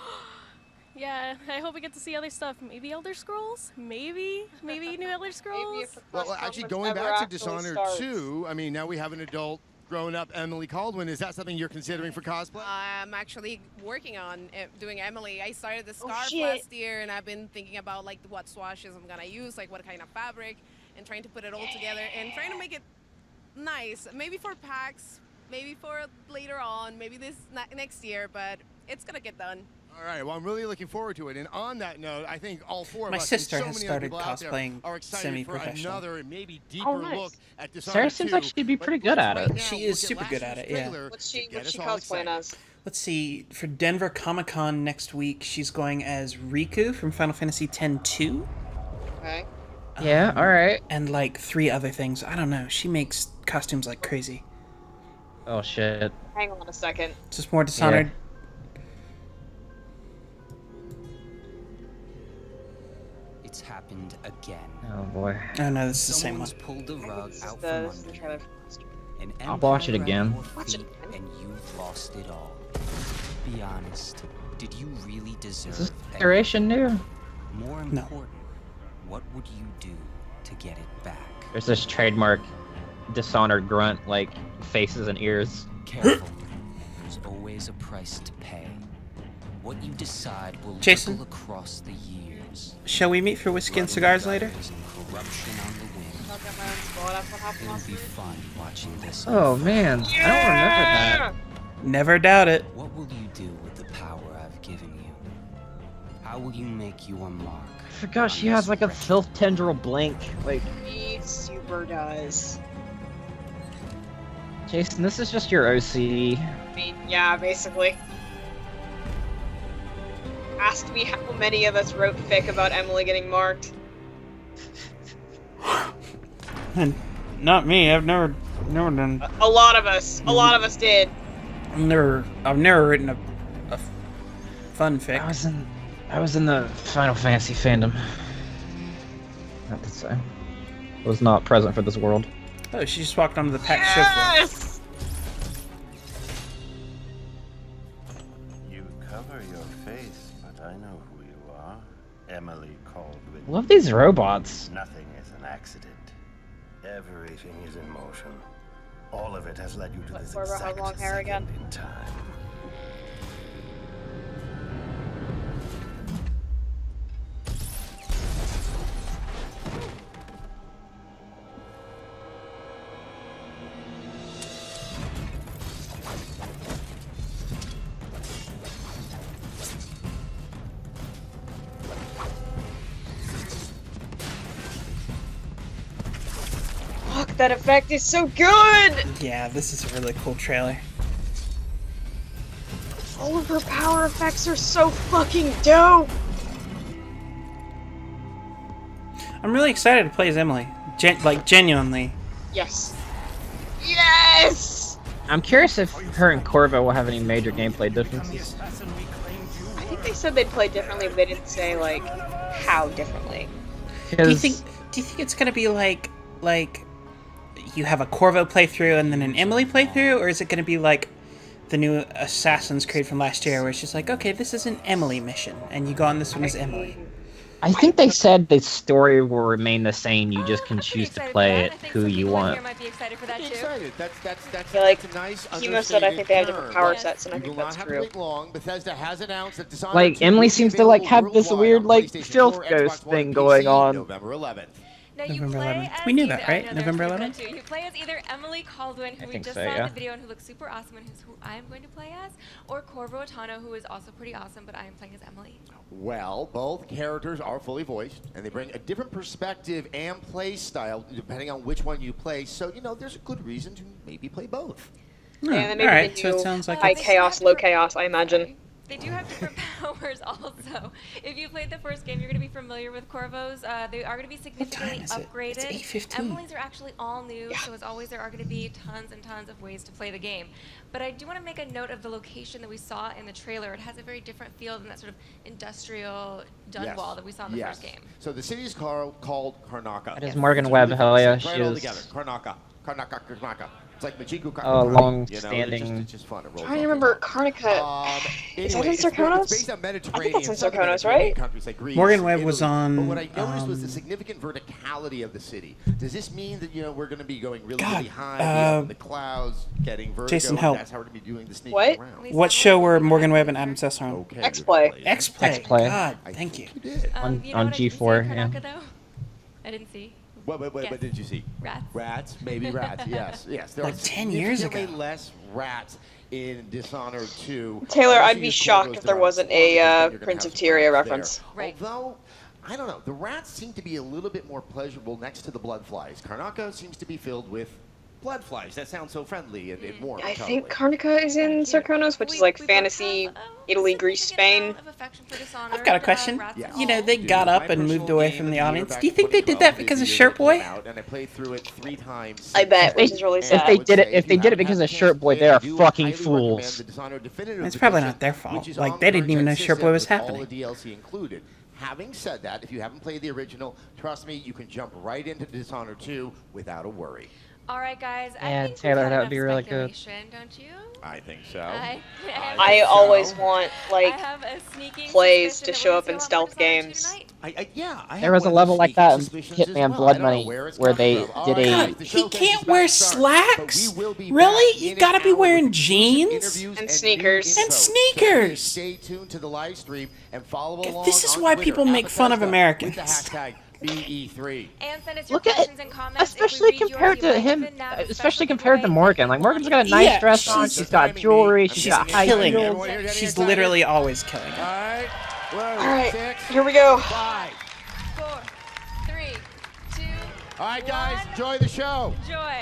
yeah, I hope we get to see other stuff. Maybe Elder Scrolls? Maybe new Elder Scrolls? Well, actually, going back to Dishonored 2, I mean, now we have an adult grown up Emily Caldwin. Is that something you're considering for cosplay? I'm actually working on doing Emily. I started the scarf shit. last year, and I've been thinking about like what swashes I'm gonna use, like what kind of fabric, and trying to put it all together and trying to make it nice. Maybe for PAX, maybe for later on, maybe this next year, but it's gonna get done. All right, well, I'm really looking forward to it. And on that note, I think all four of My us sister and so has many other started people out there cosplaying are excited for semi-professional. another and maybe deeper nice. look at Dishonored Sarah seems 2. like she'd be pretty good at it. She is super good at it, yeah. What's she cosplaying as? Let's see. For Denver Comic Con next week, she's going as Riku from Final Fantasy X-2. Okay. Yeah, alright. And like 3 other things. I don't know. She makes costumes like crazy. Oh shit. Hang on a second. Just more Dishonored. It's happened again. Oh boy. Oh no, this is the same one. Someone's pulled the rug out The from under you. trailer. An I'll watch it empire at again. your feet, and you've lost it all. Be honest. Did you really deserve Is this everything? duration new? More No. important, what would you do to get it back? There's this trademark Dishonored grunt, like faces and ears. Careful. There's always a price to pay. What you decide will Jason? ripple across the years. Shall we meet for whiskey and cigars later? Corruption on the wind. I'll get my own spot. That's what happened It'll last be week. fun watching this. Oh man, I don't remember that. Never doubt it. What will you do with the power I've given you? How will you make your mark? I forgot she has like a filth tendril blink. Like, He super does. Jason, this is just your OC. I mean, yeah, basically. Ask me how many of us wrote fic about Emily getting marked. Not me. I've never done. A lot of us did. I've never written a fun fic. I was in the Final Fantasy fandom. Not to say. I was not present for this world. Oh, she just walked onto the packed show floor. Yes! You cover your face, but I know who you are. Emily Caldwell. Love these robots. Nothing is an accident. Everything is in motion. All of it has led you to this Barbara exact have long hair again. second in time. Fuck, that effect is so good! Yeah, this is a really cool trailer. All of her power effects are so fucking dope! I'm really excited to play as Emily. Genuinely. Yes. Yes! I'm curious if her and Corvo will have any major gameplay differences. I think they said they'd play differently, but they didn't say, like, how differently. Do you think it's gonna be like you have a Corvo playthrough and then an Emily playthrough, or is it gonna be like the new Assassin's Creed from last year, where it's just like, okay, this is an Emily mission, and you go on this one as Emily? I think they said the story will remain the same. You just can choose to play it who you want. Might be excited for that too. Excited. That's Yeah, like, a nice Hemo said I think they have different term. power sets, and I You think will that's not have true. to wait long. Bethesda has announced that Dishonored Like 2 Emily will be seems to like have this available weird like worldwide on filth PlayStation 4, ghost Xbox One, thing and going PC, on. November 11th. Now you November play 11th. as We knew either- that, I right? know, there's November that 11th? too. You play as either Emily Caldwell, who we think just so, saw yeah. in the video and who looks super awesome and who I am going to play as, or Corvo Atano, who is also pretty awesome, but I am playing as Emily. Well, both characters are fully voiced, and they bring a different perspective and play style depending on which one you play. So, you know, there's a good reason to maybe play both. And then maybe Alright, they so it do sounds like high it's- chaos, low chaos, I imagine. They do have different powers also. If you played the first game, you're going to be familiar with Corvos. They are going to be significantly is it? upgraded. It's 8:15. Emily's are actually all new, so as always, there are going to be tons and tons of ways to play the game. But I do want to make a note of the location that we saw in the trailer. It has a very different feel than that sort of industrial Dunwall that we saw in the first game. So the city is called Karnaka. That is Morgan Webb, hell yeah, Right she all is- together. Karnaka. It's like Machiku long-standing- It's just fun. It rolls I'm trying to off. remember Karnaka. Is that in It's Sarkonos? based on I Mediterranean. think that's in some Sarkonos, Mediterranean right? countries like Greece, Morgan Webb was Italy. on, But what I noticed was the significant verticality of the city. Does this mean that we're going to be going really, really high, be up in the clouds, getting vertigo? Jason, and help. That's how we're going to be doing the sneaking What? around. What show were Morgan Webb and Adam Sessler on? Okay, X-Play. X-Play. X-Play. God, thank you. On, You know on what I didn't see G4, in yeah. Karnaka, though? I didn't see. What did you see? Rats. Rats, maybe rats. Yes. There Like are 10 years ago. significantly less rats in Dishonored 2. Taylor, Also, I'd be use shocked Corvos if there that are wasn't strong, because a then you're gonna Prince have of some Tyria problems reference. there. Right. Although, I don't know, the rats seem to be a little bit more pleasurable next to the blood flies. Karnaka seems to be filled with blood flies. That sounds so friendly and warm. I think Karnaka is in Sarkonos, which is like fantasy, Italy, Greece, Spain. I've got a question. You know, they got up and moved away from the audience. Do you think they did that because of Shirt Boy? And I played through it 3 times. I bet, which is really sad. If they did it because of Shirt Boy, they are fucking fools. It's probably not their fault. Like, they didn't even know Shirt Boy was All happening. the DLC included. Having said that, if you haven't played the original, trust me, you can jump right into Dishonored 2 without a worry. All right, guys. Yeah, I think Taylor, we've that had would be enough really good. speculation, don't you? I think so. I always want, like, I have a sneaking plays suspicion to that show we're up in gonna see stealth a lot more Dishonored 2 games. tonight. There was a level like that in Hitman Blood Money where they did a. He can't wear slacks? Really? You gotta be wearing jeans? And sneakers. And sneakers! Stay tuned to the live stream and follow along. This is on why Twitter people at make fun of Bethesda Americans. with the hashtag BE3. And send us your Look at questions and comments. especially If we read compared yours, to you might him, even nab a especially special compared to giveaway. Morgan. Like Morgan's got a nice Yeah, dress on. She's got jewelry. She's got high killing heels. it. She's literally always killing it. Alright, here we go. 5. 4, 3, 2, All right, guys, enjoy the show. joy.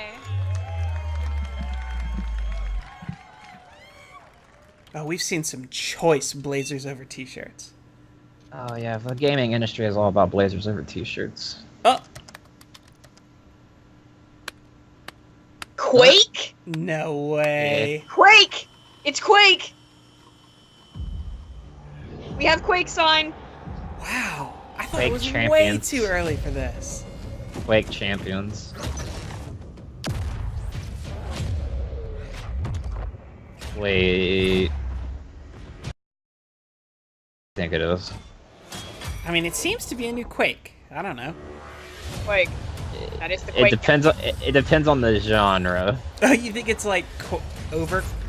Oh, we've seen some choice blazers over t-shirts. Oh yeah, the gaming industry is all about blazers over t-shirts. Oh! Quake? No way. Quake! It's Quake! We have Quake sign. Wow. I thought Quake it was way champions. too early for this. Quake champions. Wait. I think it is. I mean, it seems to be a new Quake. I don't know. Quake. That is the It Quake. depends on it depends on the genre. Oh, you think it's like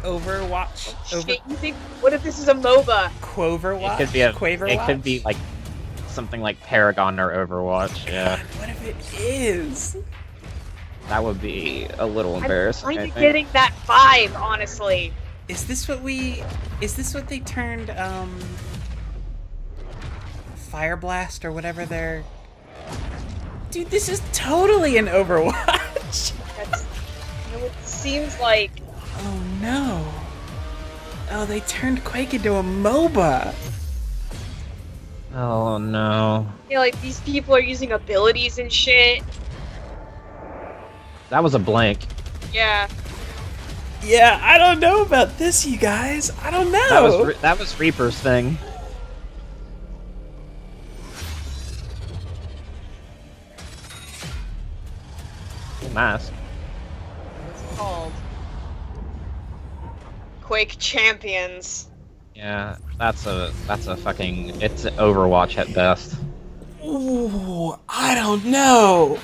Overwatch? Shit, you think? What if this is a MOBA? Quoverwatch? It could be a Quaverwatch? it could be like something like Paragon or Overwatch. Yeah, What if it is? that would be a little embarrassing. I'm I kind of think. getting that vibe, honestly. Is this what they turned Fire Blast or whatever they're... Dude, this is totally an Overwatch. It seems like... Oh no. Oh, they turned Quake into a MOBA. Oh no. You know, like, these people are using abilities and shit. That was a blank. Yeah. Yeah, I don't know about this, you guys. I don't know. That was Reaper's thing. Mask. What's it called? Quake Champions. Yeah, that's a fucking it's Overwatch at best. Ooh, I don't know.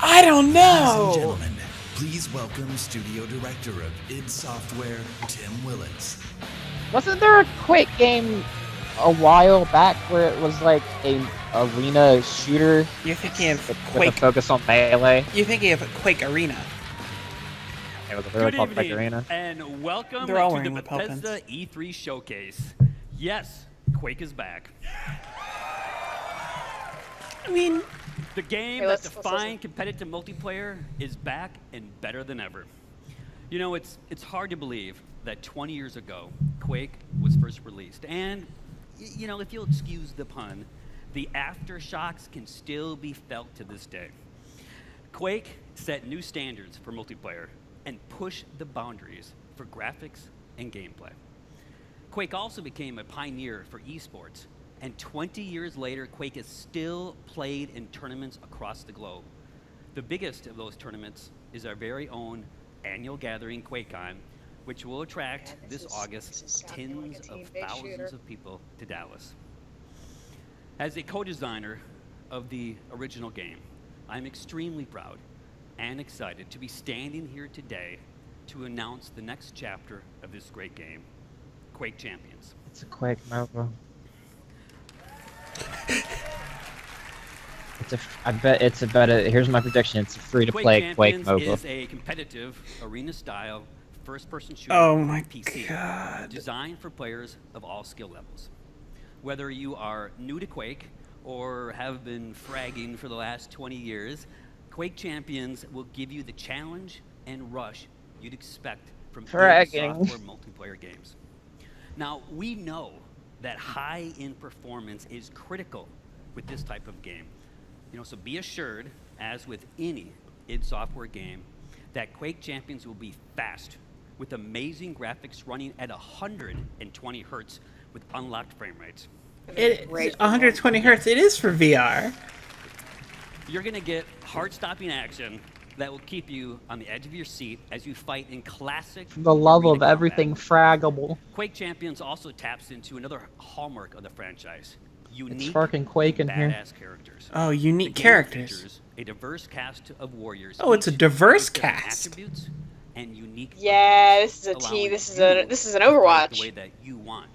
I don't Ladies and know. gentlemen, please welcome Studio Director of id Software, Tim Willits. Wasn't there a Quake game a while back where it was like a arena shooter? You're thinking of with Quake. a focus on melee. You're thinking of Quake Arena. It was really Good called Quake evening, Arena. and welcome They're all to the wearing lapel pins. Bethesda E3 Showcase. Yes, Quake is back. I mean, The game Hey, that let's defined competitive multiplayer is back and better than ever. You know, it's hard to believe that 20 years ago, Quake was first released. And, you know, if you'll excuse the pun, the aftershocks can still be felt to this day. Quake set new standards for multiplayer and pushed the boundaries for graphics and gameplay. Quake also became a pioneer for esports, and 20 years later, Quake is still played in tournaments across the globe. The biggest of those tournaments is our very own annual gathering, QuakeCon, which will attract this August tens of thousands of people to Dallas. As a co-designer of the original game, I'm extremely proud and excited to be standing here today to announce the next chapter of this great game, Quake Champions. It's a Quake MOBA. I bet it's about a. Here's my prediction. It's a free-to-play Quake Champions MOBA. is a competitive arena-style first-person shooter Oh on my PC God. designed for players of all skill levels. Whether you are new to Quake or have been fragging for the last 20 years, Quake Champions will give you the challenge and rush you'd expect from good Fragging. software multiplayer games. Now, we know that high-end performance is critical with this type of game. You know, so be assured, as with any id Software game, that Quake Champions will be fast, with amazing graphics running at 120 hertz with unlocked frame rates. It's 120 hertz. It is for VR. You're going to get heart-stopping action that will keep you on the edge of your seat as you fight in classic For the love arena of combat. everything fraggable. Quake Champions also taps into another hallmark of the franchise. Unique, fucking Quake in here. badass characters. Oh, unique The game characters. features a diverse cast of warriors. Oh, it's a each diverse with different cast. Attributes and unique Yeah, this is a allowing This is you a. This is an to fight Overwatch. the way that you want.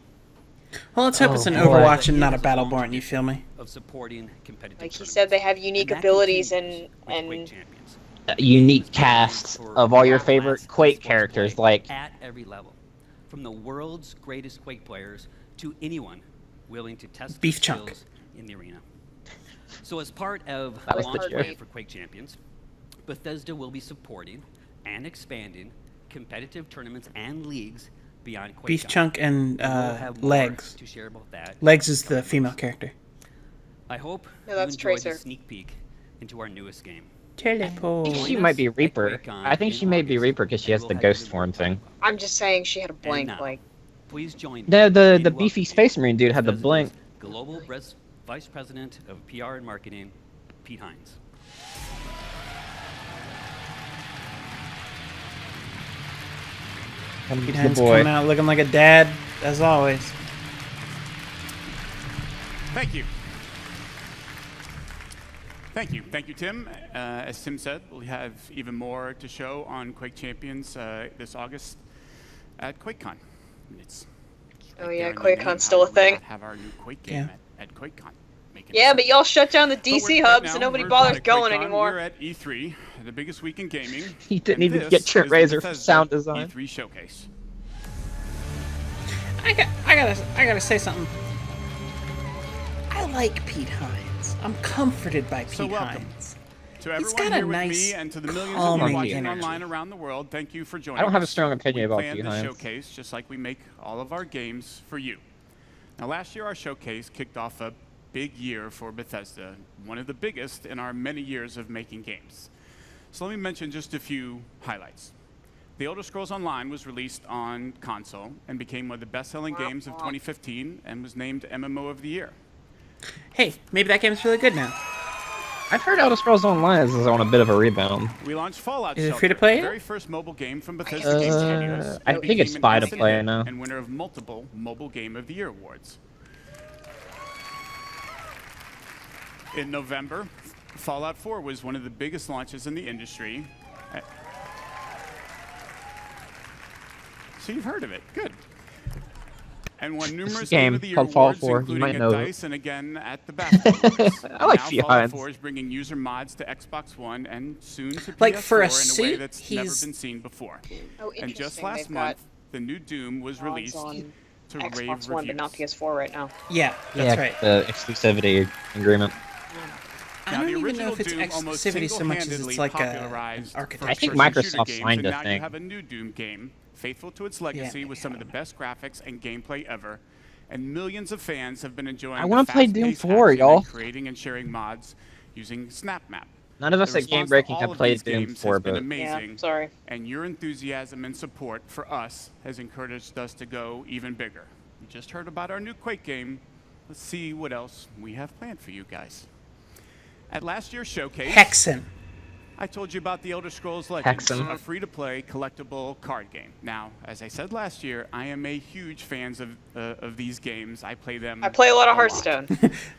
Well, let's hope Oh, it's an boy. Overwatch and not a Battleborn. You feel me? Of supporting competitive Like he tournaments. said, they have unique And that abilities continues and with Quake Champions. Unique casts of all your favorite Class Quake esports characters, play like at every level, from the world's greatest Quake players to anyone willing to test Beef their Chunk. skills in the arena. So as part of That the was the launch joke. plan for Quake Champions, Bethesda will be supporting and expanding competitive tournaments and leagues beyond QuakeCon. Beef Chunk and We'll have more Legs. to share about that. Legs is the female character. I hope No, that's you enjoyed Tracer. the sneak peek into our newest game. Teleport. I think she might be Reaper. I think she may be Reaper because she has the ghost form thing. I'm just saying she had a blink, like. Please join me. No, the in beefy welcoming Space Marine dude had the Bethesda's blink. Global Vice President of PR and Marketing, Pete Hines. Pete Hines coming out looking like a dad, as always. Thank you. Thank you. Thank you, Tim. As Tim said, we'll have even more to show on Quake Champions this August at QuakeCon. Oh yeah, QuakeCon's still a thing. Have our new Quake game at QuakeCon. Yeah, but y'all shut down the DC hubs, so nobody bothers going anymore. We're at E3, the biggest week in gaming. He didn't even get Trent Razor for sound design. E3 showcase. I gotta say something. I like Pete Hines. I'm comforted by Pete Hines. To He's everyone got a here with nice, me and to the millions of you calming watching energy. online around the world, thank you for joining us. I don't have a strong opinion about We Pete planned Hines. this showcase just like we make all of our games for you. Now, last year our showcase kicked off a big year for Bethesda, one of the biggest in our many years of making games. So let me mention just a few highlights. The Elder Scrolls Online was released on console and became one of the best-selling games of 2015 and was named MMO of the Year. Hey, maybe that game's really good now. I've heard Elder Scrolls Online is on a bit of a rebound. We launched Fallout Is it Shelter, free to play? the very first mobile game from Bethesda Game Studios. I and think it's became an buy to instant play hit now. And winner of multiple Mobile Game of the Year awards. In November, Fallout 4 was one of the biggest launches in the industry. So you've heard of it. Good. And won numerous Game of the Year called Fallout awards, 4. You including might at know DICE and again at the BAFTA Awards. I like Now Pete Fallout Hines. 4 is bringing user mods to Xbox One and soon to Like, PS4 for a in a way suit, that's never he's- been seen before. Oh, And just interesting. last They've month, got the new Doom was mods released on to Xbox rave One, but not reviews. PS4 right now. Yeah, Yeah, that's right. the exclusivity agreement. I Now, don't the even know original if it's Doom almost exclusivity so much as single-handedly it's like an popularized architecture. I think first-person shooter Microsoft games, signed and a now thing. you have a new Doom game, faithful to its legacy with some of the best graphics and gameplay ever. And millions of fans have been enjoying I wanna the play Doom fast-paced 4, action y'all. and creating and sharing mods using SnapMap. None of us The at Game response to Breaking all have of played these Doom games 4, has been but amazing. Yeah, sorry. And your enthusiasm and support for us has encouraged us to go even bigger. You just heard about our new Quake game. Let's see what else we have planned for you guys. At last year's showcase, Hexen. I told you about the Elder Scrolls Legends, Hexen. a free-to-play collectible card game. Now, as I said last year, I am a huge fan of these games. I play them. I play a lot of Hearthstone.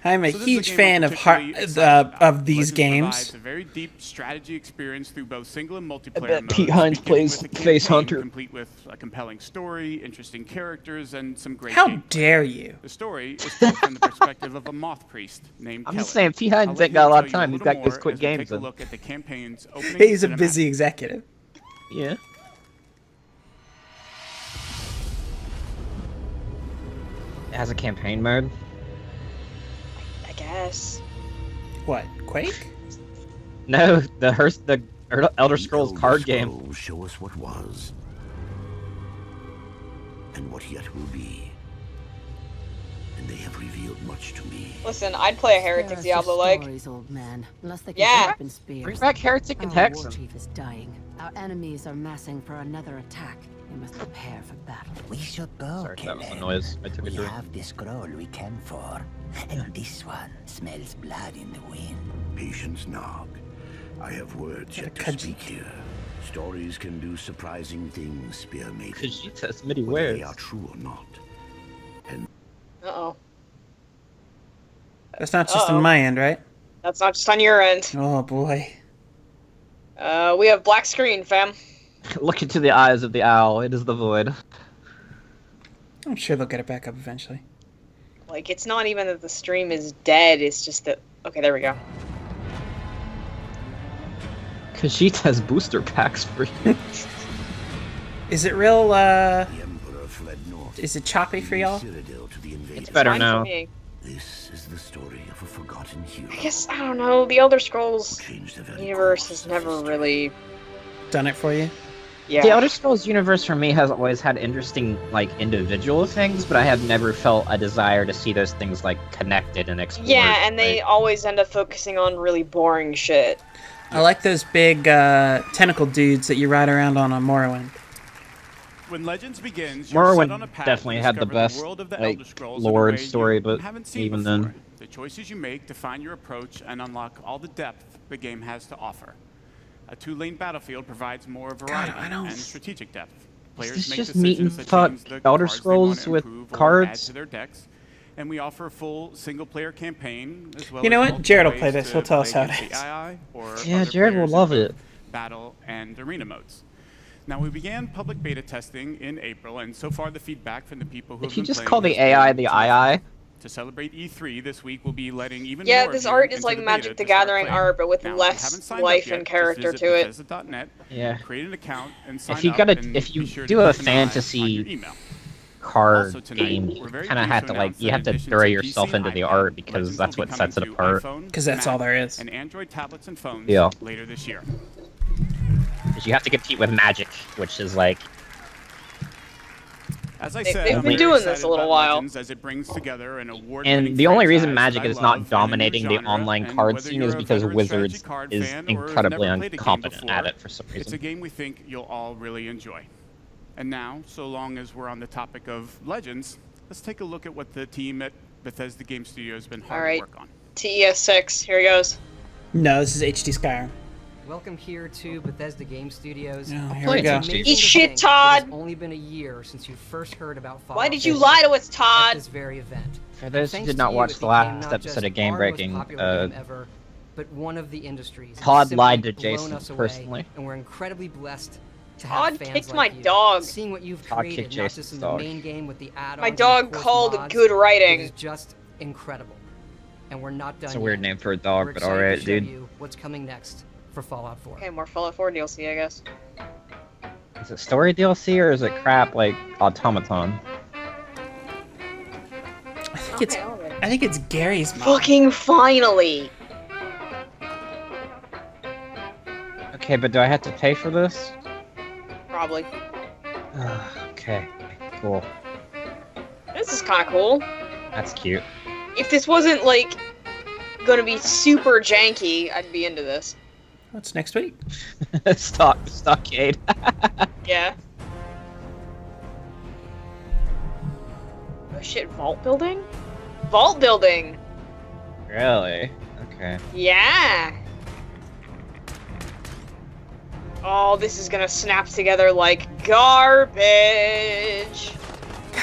I'm a So this is huge game fan I'm of particularly excited about. of these Legends games. provides a very deep strategy experience through both single and multiplayer bet modes, Pete Hines beginning plays with a Face campaign Hunter. complete with a compelling story, interesting characters, and some great How gameplay. dare you? The story is told from the perspective of a moth priest named I'm Kelly. just saying, Pete Hines I'll let ain't got a him lot tell of you time. a He's little got those more quick as we games take a in. look at the campaign's opening He's a cinematic. busy executive. Yeah. It has a campaign mode. I guess. What? Quake? No, the Elder Scrolls card game. Scrolls show us what was and what yet will be. And they have revealed much to me. Listen, I'd play a Heretic Diablo like. Old man. Unless they can Yeah. and spears. Bring back Heretic and Our Hexen. war chief is dying. Our enemies are massing for another attack. We must prepare for battle. We should go, Sorry, that was the Kellen. noise. I took We a drink. have the scroll we came for, and this one smells blood in the wind. Patience, Nog. I have words yet to speak here. Stories can do surprising things, Spear Maiden. Khajiit's midi Whether they wares. are true or not. Uh-oh. That's not just on my end, right? That's not just on your end. Oh boy. We have black screen, fam. Look into the eyes of the owl. It is the void. I'm sure they'll get it back up eventually. Like, it's not even that the stream is dead, it's just that... Okay, there we go. Khajiit has booster packs for you. Is it real, The Emperor fled north. is it choppy for y'all? Citadel to the invaders. It's better Fine for now. me. This is the story of a forgotten hero. I guess, I don't know, the Elder Scrolls Changed the very universe has never really... Done it for you? Yeah. The Elder Scrolls universe for me has always had interesting, like, individual things, but I have never felt a desire to see those things, like, connected and explored. Yeah, and they like- always end up focusing on really boring shit. I like those big tentacle dudes that you ride around on Morrowind. When Legends begins, you're set on a Morrowind path definitely to had the discover best world of the like Elder Scrolls in a lore way and story, you but haven't seen even before. then, The choices you make define your approach and unlock all the depth the game has to offer. A 2-lane battlefield provides more variety and strategic depth. Players this make just meet and decisions that fuck change the Elder cards they want Scrolls to with improve or add cards? to their decks. And we offer a full single-player campaign as well You know as what? Jared will multiple play ways this. to He'll tell us play how it against the is. AI or Yeah, other Jared will players in love both it. Battle and arena modes. Now, we began public beta testing in April, and so far the feedback from the people who did have you been just playing call the has been AI the terrific. II? To celebrate E3 this week, we'll be letting even Yeah, more this of you art is into like the Magic beta the to start Gathering playing. art, but with Now, if you haven't less signed up life yet, and just character visit to it. Bethesda.net, Yeah. create an account, and sign If you up. gotta, and if you be sure to do a keep an eye on your fantasy email. card Also tonight, game, we're very kind of pleased have to to like announce you that have in to addition throw to yourself PC and into the iPad, art because Legends that's will what be sets it coming to apart. iPhone, 'Cause that's all Mac, there is. And Android tablets and phones Yeah. later this year. Because you have to compete with Magic, which is like. As I They've said, been I'm very doing this excited a little about while. Legends as it brings together an award-winning And the only reason franchise Magic that I is love not and a new dominating the genre, online and card whether scene you're is a because veteran Wizards strategy card is fan or have incredibly never played a game incompetent before, at it for some It's reason. a game we think you'll all really enjoy. And now, so long as we're on the topic of Legends, let's take a look at what the team at Bethesda Game Studios has been hard to work on. TES6, here he goes. No, this is HD Skyrim. Welcome here to Bethesda Game Studios. Oh, here we go. It's amazing Eat to shit, think Todd! It has only been a year since you first heard about Fallout. Why did you 4 lie to us, at Todd? this very event. For those who Thanks did to not you, watch it the became last not episode just of Game our most Breaking, popular game ever, but one of the industries. It's Todd simply lied to blown Jason us away, personally. and we're incredibly blessed to Todd have fans kicked like my you. dog. Seeing what you've Todd created, kicked not Jason's just in the dog. main game with the add-ons. My and dog of course called mods, good writing. It is just incredible. And we're not done It's a weird yet. name for a dog, We're but excited alright, to show dude. you what's coming next for Fallout 4. Okay, more Fallout 4 DLC, I guess. Is it story DLC or is it crap like Automaton? I think it's Gary's mod. Fucking finally! Okay, but do I have to pay for this? Probably. Okay, cool. This is kinda cool. That's cute. If this wasn't, like, gonna be super janky, I'd be into this. What's next week? Stockade. Yeah. Oh shit, vault building? Vault building! Really? Okay. Yeah! Oh, this is gonna snap together like garbage!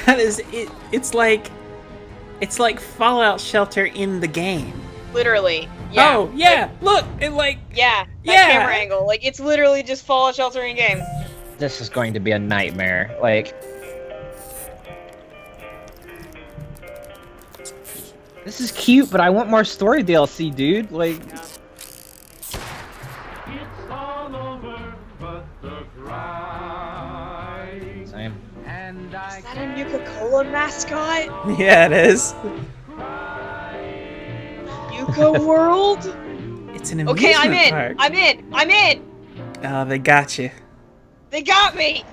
That is it. It's like Fallout Shelter in the game. Literally. Yeah. Oh yeah, look, it like Yeah, that Yeah. camera angle. Like, it's literally just Fallout Shelter in game. This is going to be a nightmare. Like, this is cute, but I want more story DLC, dude. Like, same. Is that a Nuka-Cola mascot? Yeah, it is. Yuka World? It's an amusement Okay, I'm in! park. I'm in! I'm in! Oh, they got you. They got me!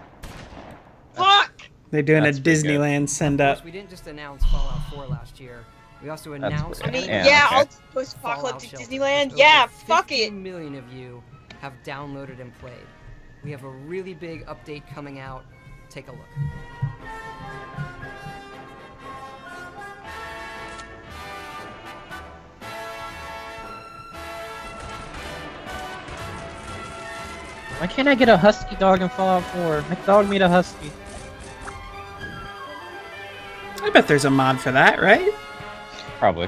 Fuck! They're doing a That's pretty good. Disneyland send Of up. course, we didn't just announce Fallout 4 last year. We also announced. pretty I mean, good. yeah, okay. I'll post-apocalyptic Fallout Shelter, Disneyland. which Yeah, over fuck 50 it! million of you have downloaded and played. We have a really big update coming out. Take a look. Why can't I get a husky dog in Fallout 4? Make dog meet a husky. I bet there's a mod for that, right? Probably.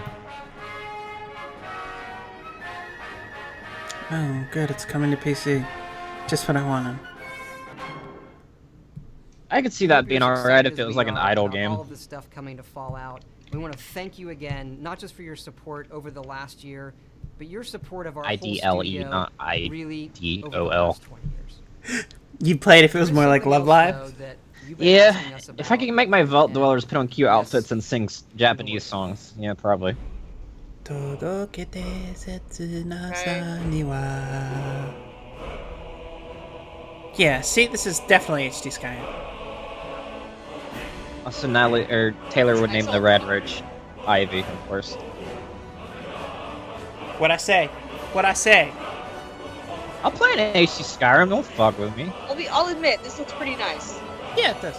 Oh, good, it's coming to PC. Just what I wanted. I could see that being As alright if excited it as was we like an are idle about game. All of this stuff coming to Fallout. We want to thank you again, not just for your support over the last year, but your support of our IDLE, whole studio not really over the IDOL. last 20 years. You'd play it if it was more like Love Live? Yeah, if I can make my Vault Dwellers put on cute outfits and sing Japanese songs, yeah, probably. Yeah, see, this is definitely HD Skyrim. Also, Taylor would name the Rad Roach Ivy, of course. What I say? What I say? I'll play an AC Skyrim. Don't fuck with me. I'll admit, this looks pretty nice. Yeah, it does.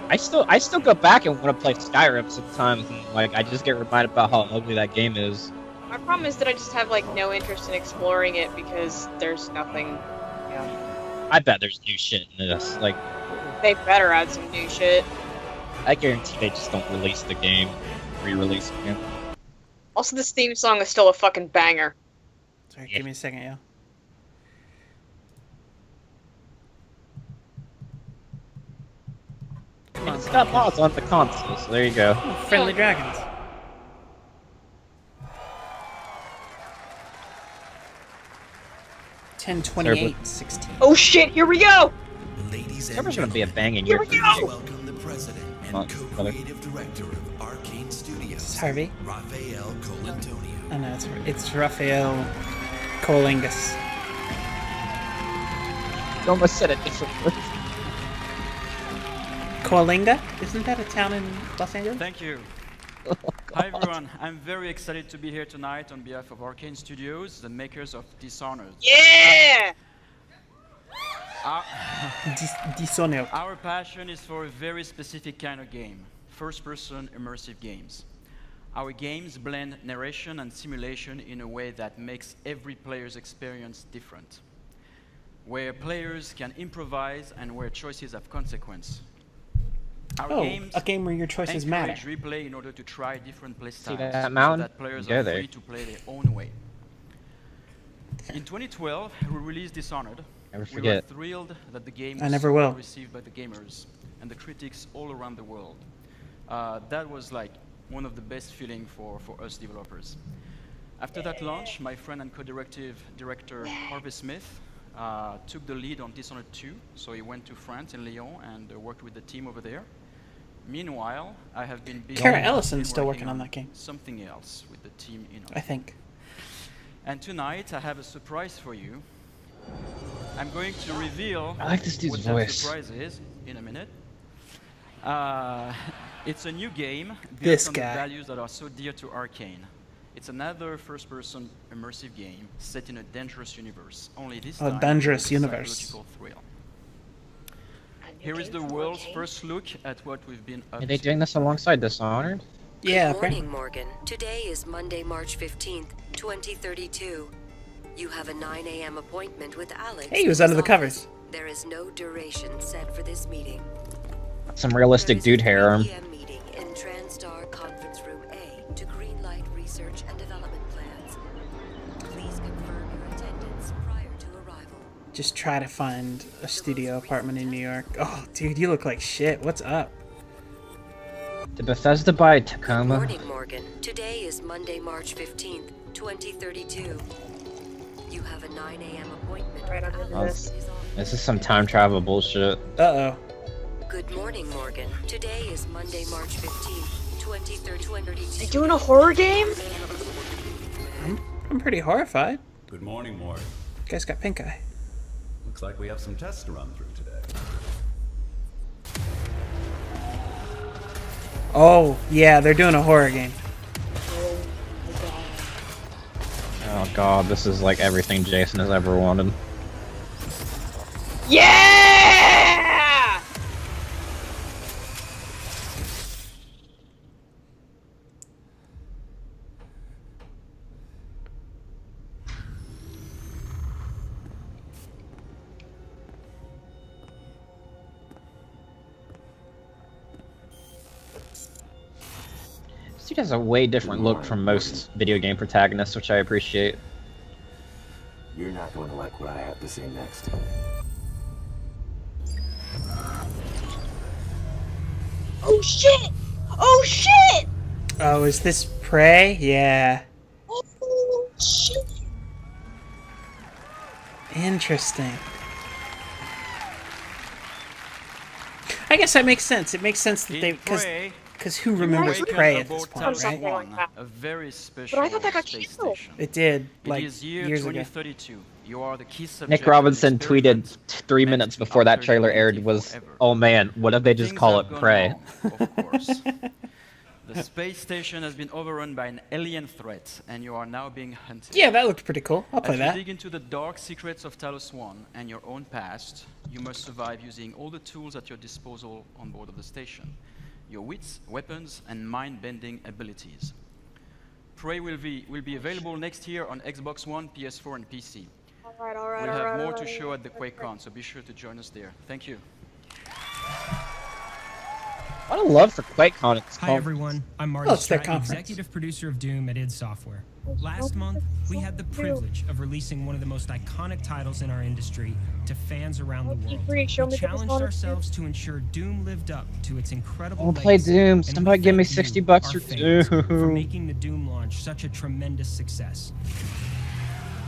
I still go back and want to play Skyrim sometimes, and like I just get reminded about how ugly that game is. My problem is that I just have like no interest in exploring it because there's nothing. I bet there's new shit in this. Like, They better add some new shit. I guarantee they just don't release the game, re-release it again. Also, this theme song is still a fucking banger. Sorry, give me a second, yeah. And it's got mods on the console, so there you go. Friendly dragons. $10.28.16. Oh shit! Here we go. Ladies Server's gonna be a banging Here year. we go. welcome the president and co-creative director of Arcane Studios, It's Harvey. Raphael Colantonio. Oh no, it's Raphael Colingus. You almost said it differently. Coalinga? Isn't that a town in Los Angeles? Thank you. Hi everyone, I'm very excited to be here tonight on behalf of Arcane Studios, the makers of Dishonored. Yeah! Dishonored. Our passion is for a very specific kind of game, first-person immersive games. Our games blend narration and simulation in a way that makes every player's experience different, where players can improvise and where choices have consequence. Our games a game where your choices matter. encourage replay in order to try different play See styles that so mountain? that players Go are there. free to play their own way. In 2012, we released Dishonored. Never We were forget. thrilled that the game I was never so will. well received by the gamers and the critics all around the world. That was like one of the best feelings for us developers. After that launch, my friend and co-director Harvey Smith took the lead on Dishonored 2, so he went to France in Lyon and worked with the team over there. Meanwhile, I have been busy. Kara Ellison's still working on that game. Something else with the team in. I think. And tonight, I have a surprise for you. I'm going to reveal I like this dude's what voice. that surprise is in a minute. It's a new game built This on guy. the values that are so dear to Arcane. It's another first-person immersive game set in a dangerous universe. Only this A time, dangerous with a universe. psychological thrill. Here is the world's first look at what we've been up Are they to. doing this alongside Dishonored? Yeah, Good morning, Morgan. Today is Monday, March 15th, 2032. You have a 9 a.m. appointment with Alex. Hey, he was in under his the covers. office. There is no duration set for this meeting. Some realistic dude hair on. PM meeting in TransStar Conference Room A to greenlight research and development plans. Please confirm your attendance prior to arrival. Just try to find a studio apartment in New York. Oh, dude, you look like shit. What's up? Did Bethesda buy Good Tacoma? morning, Morgan. Today is Monday, March 15th, 2032. You have a 9 a.m. appointment Right with under Alex this. in his office. This is some time travel bullshit. Uh-oh. Good morning, Morgan. Today is Monday, March 15th, 2032. They doing a horror game? I'm pretty horrified. Good morning, Mort. Guy's got pink eye. Looks like we have some tests to run through today. Oh, yeah, they're doing a horror game. Oh god, this is like everything Jason has ever wanted. Yeah! This dude has a way different look from most video game protagonists, which I appreciate. You're not going to like what I have to say next. Oh shit! Oh shit! Oh, is this Prey? Yeah. Oh shit! Interesting. I guess that makes sense. It makes sense that In they... Prey, Because who remembers Awaken Prey at aboard this point, Titan right? Something like that. A very special But I thought that got space killed. station. It did, It like, is year years ago. 2032. You are the key subject Nick of an Robinson experiment tweeted 3 meant minutes to before that alter trailer humanity aired was, forever. oh man, what if they just Things call have it gone Prey? wrong, of course. The space station has been overrun by an alien threat, and you are now being hunted. Yeah, that looked pretty cool. I'll play As that. you dig into the dark secrets of Talos 1 and your own past, you must survive using all the tools at your disposal on board of the station. Your wits, weapons, and mind-bending abilities. Prey will be available next year on Xbox One, PS4, and PC. Alright, We'll have more to show at the QuakeCon, so be sure to join us there. Thank you. What a love for QuakeCon. It's Hi called. everyone, I'm Marty it's their Stratton, conference. executive producer of Doom at id Software. Last month, we had the privilege of releasing one of the most iconic titles in our industry to fans around the world. We challenged ourselves to ensure Doom lived up to its incredible I'll play legacy, Doom. and we Somebody give me thank you, $60 our for fans, for Doom. making the Doom launch such a tremendous success.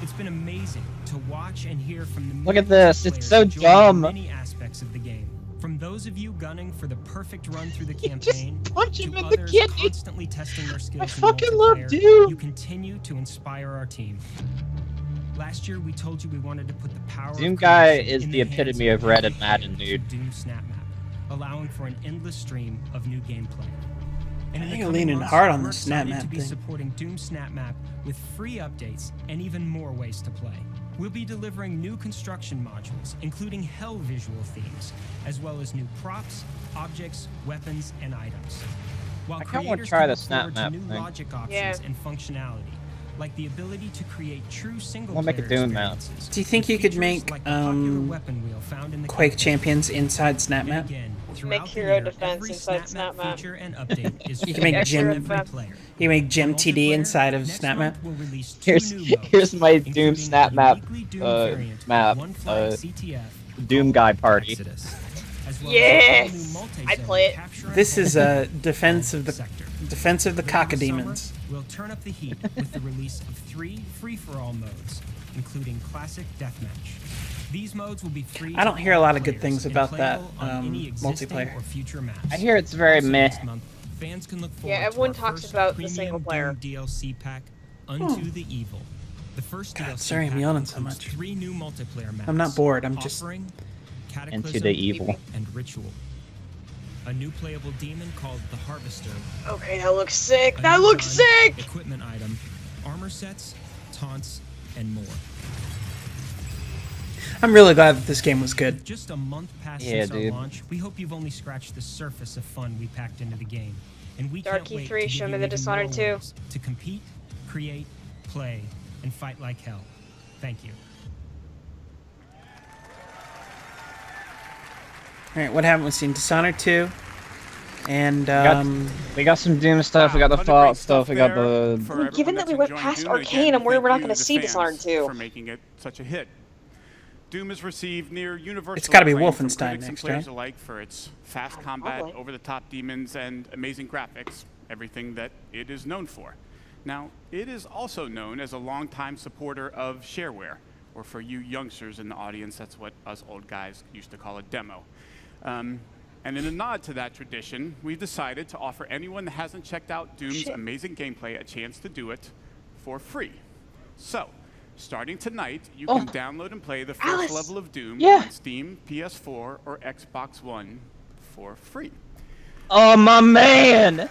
It's been amazing to watch and hear from the Look at millions of this, it's players so enjoying dumb. many aspects of the game. From those of you gunning for the perfect run through the campaign, to others constantly testing their skills in fucking love multiplayer, Doom. you continue to inspire our team. Last year, we told you we wanted to put the power Doom of guy creation is in the hands epitome of every Red and player Madden, through dude. Doom Snap Map, allowing for an endless stream of new gameplay. And I in the think you're coming leaning months, hard on we're the Snap excited Map to be thing. supporting Doom Snap Map with free updates and even more ways to play. We'll be delivering new construction modules, including hell visual themes, as well as new props, objects, weapons, and items. While I kinda wanna creators try can the look Snap forward to Map new thing. logic options and functionality, like the ability to create true single We'll make a player Doom map. experiences. Do you think you could make Quake Champions inside Snap Map? Make hero defense inside Snap Map. You can make Gem. You can make Gem TD inside of Snap Map. Here's my Doom Snap Map Doom guy party. Yes! I'd play it. This is a defense of the Cockademons. We'll turn up the heat with the release of 3 free-for-all modes, including Classic Deathmatch. These modes will be free. I don't hear a lot of good things and about that playable on any existing multiplayer. or future maps. I hear it's very meh. Fans can look Yeah, forward everyone to our talks first about the premium single player. Doom DLC pack, Unto the Evil. The first God, DLC sorry I'm pack yawning so includes much. 3 new multiplayer maps. I'm not bored, I'm just Offering, Into Cataclysm, the Evil. and Ritual. A new playable demon called the Harvester. Okay, that looks sick. A That new looks gun, sick! Equipment item, armor sets, taunts, and more. I'm really glad that this game was good. Just a month past Yeah, since dude. our launch, we hope you've only scratched the surface of fun we packed into the game. And we Dark can't wait E3, to show give me you the even Dishonored more 2. ways to compete, create, play, and fight like hell. Thank you. Alright, what haven't we seen? Dishonored 2. And, We got some Doom stuff, we got the Fallout stuff, we got the... I mean, given that we went past Arcane, I'm worried we're not going to see Dishonored 2. For making it such a hit. Doom has received near universal It's gotta be acclaim from Wolfenstein critics and next, players right? alike for its fast combat, over-the-top demons, and amazing graphics, everything that it is known for. Now, it is also known as a longtime supporter of shareware, or for you youngsters in the audience, that's what us old guys used to call a demo. And in a nod to that tradition, we've decided to offer anyone that hasn't checked out Doom's amazing gameplay a chance to do it for free. So, starting tonight, you can download and play the first level of Doom on Steam, PS4, or Xbox One for free. Oh, my man!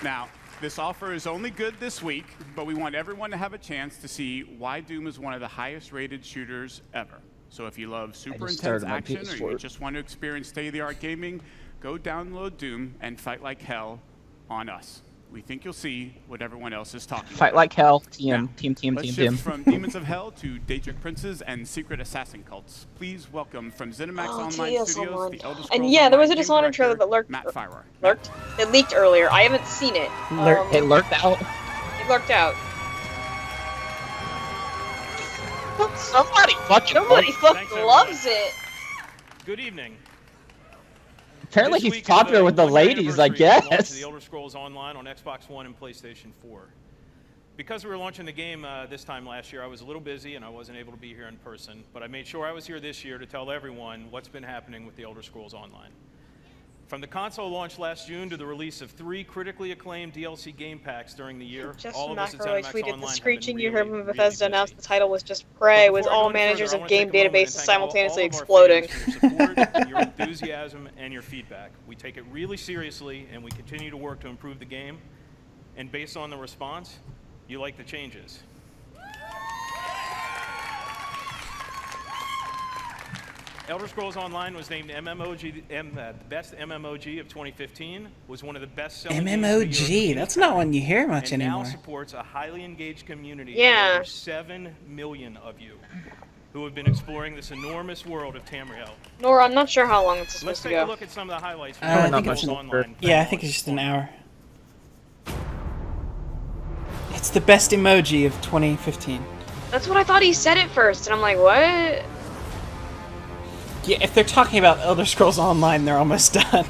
Now, this offer is only good this week, but we want everyone to have a chance to see why Doom is one of the highest rated shooters ever. So if you love super intense started my action or PS4. you just want to experience state-of-the-art gaming, go download Doom and fight like hell on us. We think you'll see what everyone else is talking about. Fight like hell, team, Now, team. Let's shift from Demons of Hell to Daedric Princes and Secret Assassin cults. Please welcome from ZeniMax Online Studios, the Elder Scrolls And yeah, there was a Online Dishonored game trailer that director, Matt Firer. lurked. It leaked earlier. I haven't seen it. It lurked out. It lurked out. Somebody fucking loves it. Good evening. Apparently This he's week is popular the with the one-year ladies, I anniversary of the launch of guess. The Elder Scrolls Online on Xbox One and PlayStation 4. Because we were launching the game this time last year, I was a little busy and I wasn't able to be here in person, but I made sure I was here this year to tell everyone what's been happening with The Elder Scrolls Online. From the console launch last June to the release of 3 critically acclaimed DLC game packs during the year, all of us at McElroy ZeniMax tweeted, Online the have screeching been you heard really, from Bethesda really announced busy. the title was just Prey, But with before I all go any managers further, I of wanna take game a moment and databases thank simultaneously all of our exploding. fans for your support, your enthusiasm, and your feedback. We take it really seriously, and we continue to work to improve the game. And based on the response, you like the changes. Elder Scrolls Online was named best MMOG of 2015, was one of the best-selling games of the year MMOG, of that's not one you hear much and anymore. now supports a highly engaged community Yeah. of over 7 million of you who have been exploring this enormous world of Tamriel. Nora, I'm not sure how long it's supposed Let's to take a go. look at some of the highlights from I Elder think Scrolls Online. Yeah, I think it's just an hour. It's the best emoji of 2015. That's what I thought he said at first, and I'm like, what? Yeah, if they're talking about Elder Scrolls Online, they're almost done.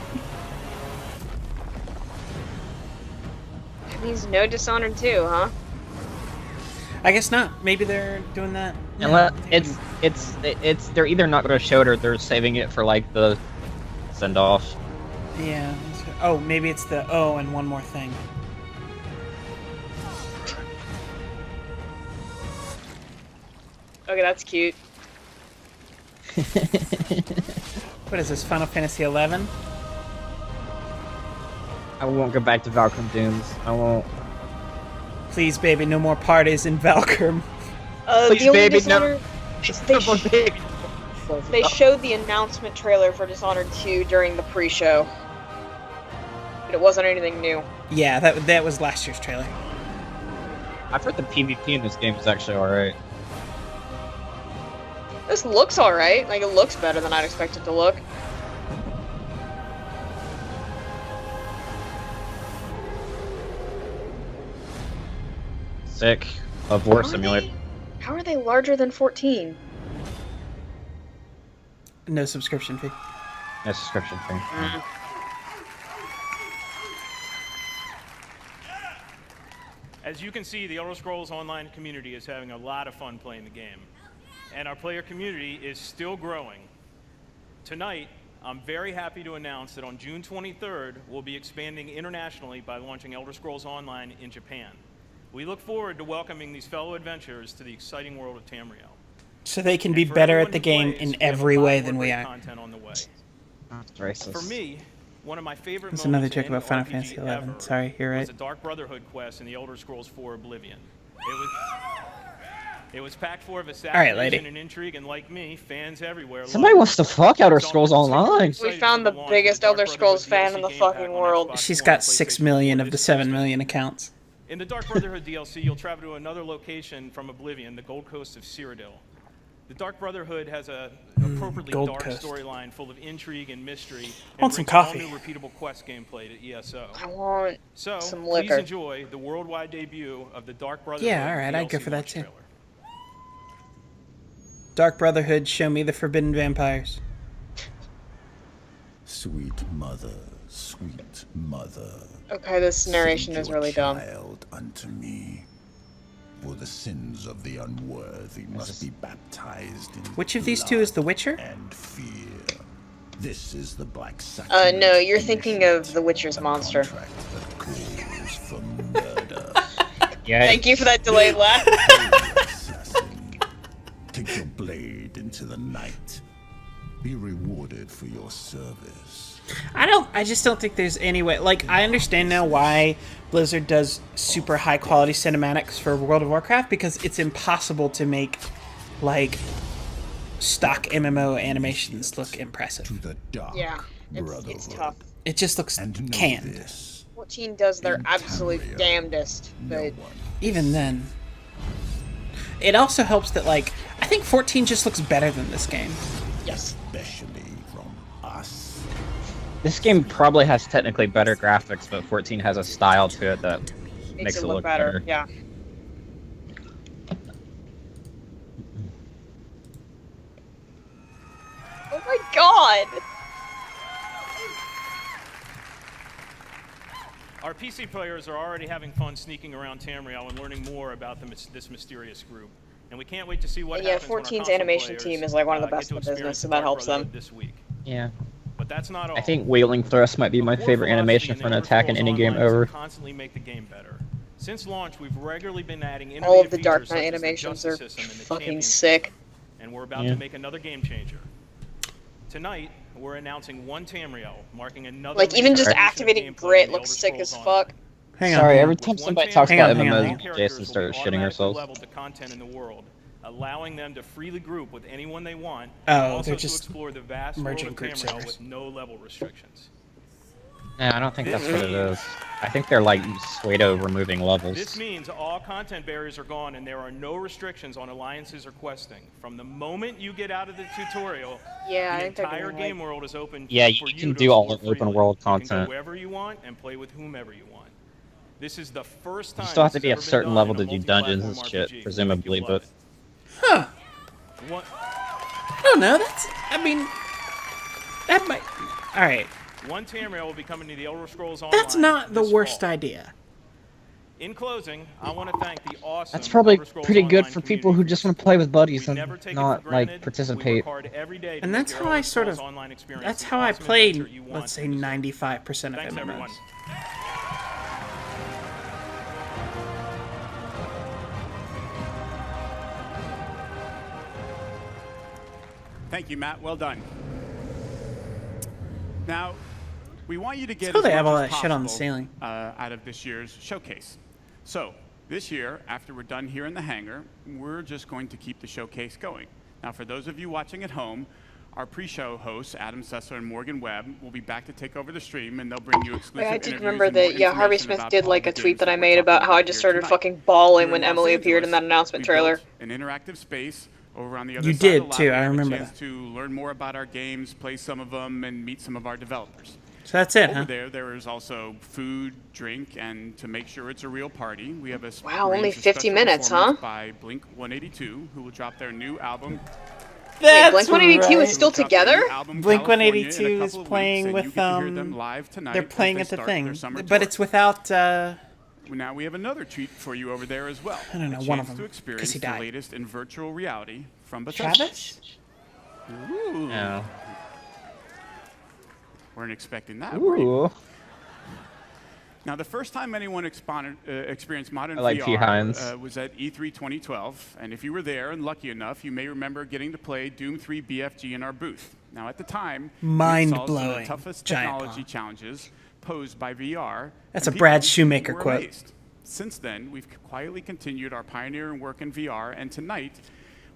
That means no Dishonored 2, huh? I guess not. Maybe they're doing that. Unless it's they're either not going to show it or they're saving it for like the send off. Yeah. Oh, maybe it's the and one more thing. Okay, that's cute. What is this, Final Fantasy 11? I won't go back to Valkyrie Dooms. I won't. Please, baby, no more parties in Valkyrie. Please, the only baby, Dishonored, no. they showed the announcement trailer for Dishonored 2 during the pre-show. But it wasn't anything new. Yeah, that was last year's trailer. I've heard the PvP in this game is actually alright. This looks alright. Like, it looks better than I'd expect it to look. Sick. Of War Simulator. How are they larger than 14? No subscription fee. No subscription fee. As you can see, the Elder Scrolls Online community is having a lot of fun playing the game. And our player community is still growing. Tonight, I'm very happy to announce that on June 23rd, we'll be expanding internationally by launching Elder Scrolls Online in Japan. We look forward to welcoming these fellow adventurers to the exciting world of Tamriel. So they can be better at the game in every way than we are. Content on the way. That's racist. For me, one of my favorite That's moments another joke in about any Final RPG Fantasy 11. ever Sorry, you're right. was a Dark Brotherhood quest in the Elder Scrolls 4 Oblivion. It was packed full of assassination lady. and intrigue, and like me, fans everywhere. Somebody wants to fuck Elder Scrolls Online. We found the biggest Elder Scrolls fan in the fucking world. She's got 6 million of the 7 million accounts. In the Dark Brotherhood DLC, you'll travel to another location from Oblivion, the Gold Coast of Cyrodiil. The Dark Brotherhood has a appropriately Gold dark Coast. storyline full of intrigue and mystery. I want some coffee. All new repeatable quest gameplay to ESO. I want So, some please liquor. enjoy the worldwide debut of the Dark Brotherhood. Yeah, alright, I'd go DLC for that launch too. trailer. Dark Brotherhood, show me the forbidden vampires. Sweet mother, sweet mother. Okay, this narration send is your really dumb. child unto me. For the sins of the unworthy must be baptized in Which of these two is the Witcher? and fear. This is the black sacrament. No, you're thinking of The Witcher's monster. That calls for murder. Yeah. Thank you for that delayed laugh. Take your blade into the night. Be rewarded for your service. I just don't think there's any way. Like, I understand now why Blizzard does super high quality cinematics for World of Warcraft, because it's impossible to make, like, stock MMO animations look impressive. Yeah, it's tough. It just looks canned. 14 does their absolute damnedest, but Even then. It also helps that, like, I think 14 just looks better than this game. yes. Especially from us. This game probably has technically better graphics, but 14 has a style to it that makes it look better. Yeah. Oh my god! Our PC players are already having fun sneaking around Tamriel and learning more about this mysterious group. And we can't wait to see what Yeah, happens when our 14's console animation players, team is like one of the get best to in the business, experience so that Dark helps them. Brotherhood this week. Yeah. But that's not all. I think Wailing Thrust might be my favorite animation for an attack in any game ever. Constantly make the game better. Since launch, we've regularly been adding All of the innovative Dark features Knight such as the animations justice are system and the fucking champion sick. system. And we're about to make another game changer. Tonight, we're announcing one Tamriel, marking another. Like, even just activating Grit looks sick as fuck. Sorry, every time somebody talks about MMOs, Jason starts shitting herself. Leveled the content in the world, allowing them to freely group with anyone they want. Oh, and also they're to just explore the vast world merging of group Tamriel setters. with no level restrictions. No, I don't think that's what it is. I think they're like Suedo removing levels. This means all content barriers are gone and there are no restrictions on alliances or questing. From the moment you get out of the tutorial, Yeah, I the think they're entire doing, game world is open Yeah, for you you can to do all explore the open freely. world You can content. go wherever you want and play with whomever you want. This is the first time You still have to this be has a ever been certain done level in to a do dungeons and multi-platform shit, RPG. presumably, You'll love but... Huh. What? I don't know. That's. I mean, that might. All right. One Tamriel will be coming to the Elder Scrolls Online. That's not the this worst fall. idea. In closing, I want to thank the awesome That's probably Elder Scrolls pretty good Online for people who just want to play with buddies and never take it not, for like, granted. participate. We work hard every day to And make that's your how I Elder sort of. Scrolls Online experience That's the how I awesome played. adventure you want Let's say and deserve. 95% of Thanks, MMOs. everyone. Thank you, Matt. Well done. Now, we want you to get cool as they have much all as that shit on the possible, ceiling. out of this year's showcase. So, this year, after we're done here in the hangar, we're just going to keep the showcase going. Now, for those of you watching at home, our pre-show hosts, Adam Sessler and Morgan Webb, will be back to take over the stream, and they'll bring you exclusive I did interviews remember and more that, yeah, Harvey information Smith about did all like the a tweet games that I we're made talking about how I just here started tonight. fucking bawling Here when in Los Emily appeared in Angeles, that announcement we trailer. built an interactive space over on the other You side did, of the lab. too, You I have remember a chance that. to learn more about our games, play some of them, and meet some of our developers. So that's it, Over huh? there is also food, drink, and to make sure it's a real party, we have a Wow, only range of 50 special minutes, performance huh? by Blink 182, who will drop their new album. Wait, Blink 182 is still together? Blink 182 is playing with live tonight they're as playing they at the start thing, their summer but tour. it's without. Now we have another treat for you over there as well. I don't know, A one of chance them, to 'cause experience he the died. latest in virtual reality from Bethesda. Travis? Ooh. No. Weren't expecting that. Were you? Ooh. Now, the first time anyone experienced modern I like P. VR Hines. was at E3 2012, and if you were there and lucky enough, you may remember getting to play Doom 3 BFG in our booth. Now, at the time, we solved some of the Mind-blowing. toughest Giant technology challenges posed by VR. That's and a Brad people Shoemaker were quote. amazed. Since then, we've quietly continued our pioneering work in VR, and tonight,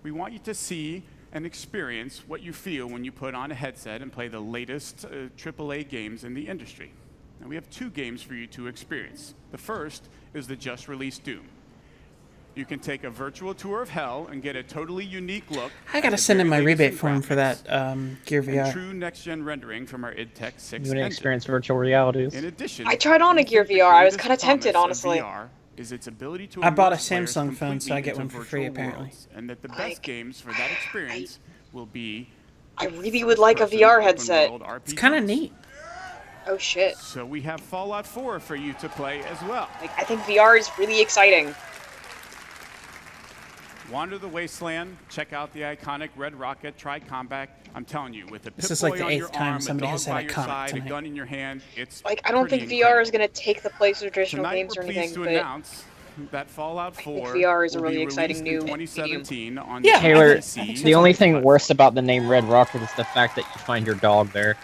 we want you to see and experience what you feel when you put on a headset and play the latest AAA games in the industry. Now, we have two games for you to experience. The first is the just-released Doom. You can take a virtual tour of hell and get a totally unique look. I gotta send in my rebate form for that Gear And VR. true next-gen rendering from our id Tech 6 You want to engine. experience virtual realities? In addition, I tried on a Gear the VR. I was greatest kind of tempted, promise of honestly. VR is its ability to I bought a immerse players Samsung phone, so I completely get one into for free, virtual apparently. worlds, and that the best games for that experience will be I really would like a VR headset. It's kind of neat. Oh shit. So we have Fallout 4 for you to play as well. Like, I think VR is really exciting. Wander the Wasteland, check out the iconic Red Rocket Tri-Combat. I'm telling you, with a This Pip is like Boy the on your 8th time arm, somebody a has dog said by your iconic side, tonight. a gun in your hand, it's Like, I don't think pretty VR incredible. is gonna take the place of traditional Tonight, games we're or pleased anything, to but announce that Fallout 4 VR is a will really be exciting released in new 2017 on Yeah, Taylor, PC. the only thing worse about the name Red Rocket is the fact that you find your dog there.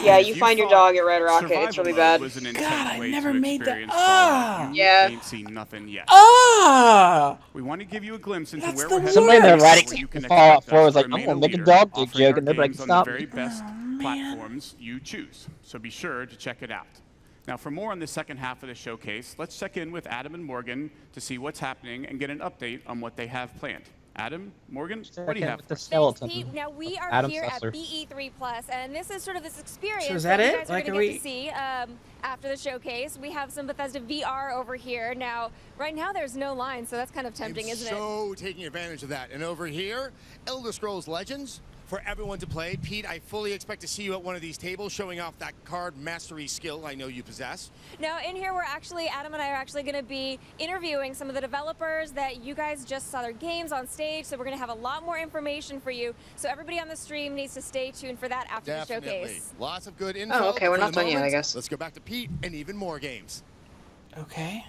yeah, you find your dog at Red Rocket. It's really bad. Was an God, intense I way never to made that. experience Fallout. You Yeah. ain't seen nothing yet. Ah! We want to give you a glimpse into That's where the we're headed. Somebody in their where writing you can Fallout expect 4 us was to like, I'm remain gonna make a leader, dog dick offering joke our and nobody games can on the stop very me. best platforms you choose. So be sure to check it out. Now, for more on the second half of the showcase, let's check in with Adam and Morgan to see what's happening and get an update on what they have planned. Adam, Morgan, what do you have? The skeleton. Pete, now we are Adam here Sessler. at BE3 Plus, and this is sort of this experience So is that you it? guys are Like, going are to we- get to see after the showcase. We have some Bethesda VR over here. Now, right now there's no line, so that's kind of tempting, isn't it? So taking advantage of that. And over here, Elder Scrolls Legends, for everyone to play. Pete, I fully expect to see you at one of these tables showing off that card mastery skill I know you possess. Now, in here, Adam and I are actually going to be interviewing some of the developers that you guys just saw their games on stage, so we're going to have a lot more information for you. So everybody on the stream needs to stay tuned for that after the showcase. Lots of good info. Oh, okay, we're for not the done yet, I moment. guess. Let's go back to Pete and even more games. Okay.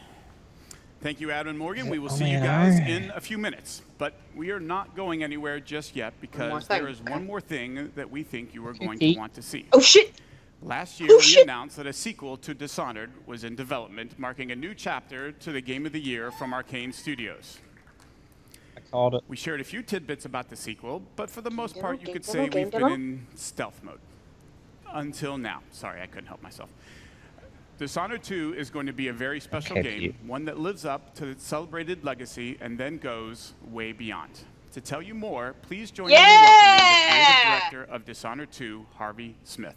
Thank you, Adam and Morgan. We will see you guys in a few minutes. But we are not going anywhere just yet because there is one more thing that we think you are going to want to see. Oh, shit! Last year, we announced that a sequel to Dishonored was in development, marking a new chapter to the Game of the Year from Arcane Studios. I called it. We shared a few tidbits about the sequel, but for the most part, you could say we've been in stealth mode. Until now. Sorry, I couldn't help myself. Dishonored 2 is going to be a very special game, one that lives up to its celebrated legacy and then goes way beyond. To tell you more, please join me in welcoming the creative director of Dishonored 2, Harvey Smith.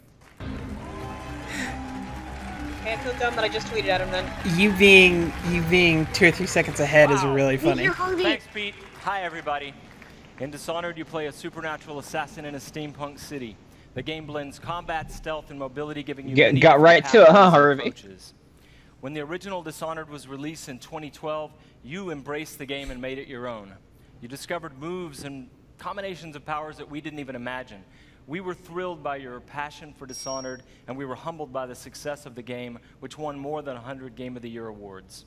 Okay, I feel dumb that I just tweeted at him then. You being 2 or 3 seconds ahead is really funny. Thanks, Pete. Hi, everybody. In Dishonored, you play a supernatural assassin in a steampunk city. The game blends combat, stealth, and mobility, giving you got right to it, huh, Harvey? Approaches. When the original Dishonored was released in 2012, you embraced the game and made it your own. You discovered moves and combinations of powers that we didn't even imagine. We were thrilled by your passion for Dishonored, and we were humbled by the success of the game, which won more than 100 Game of the Year awards.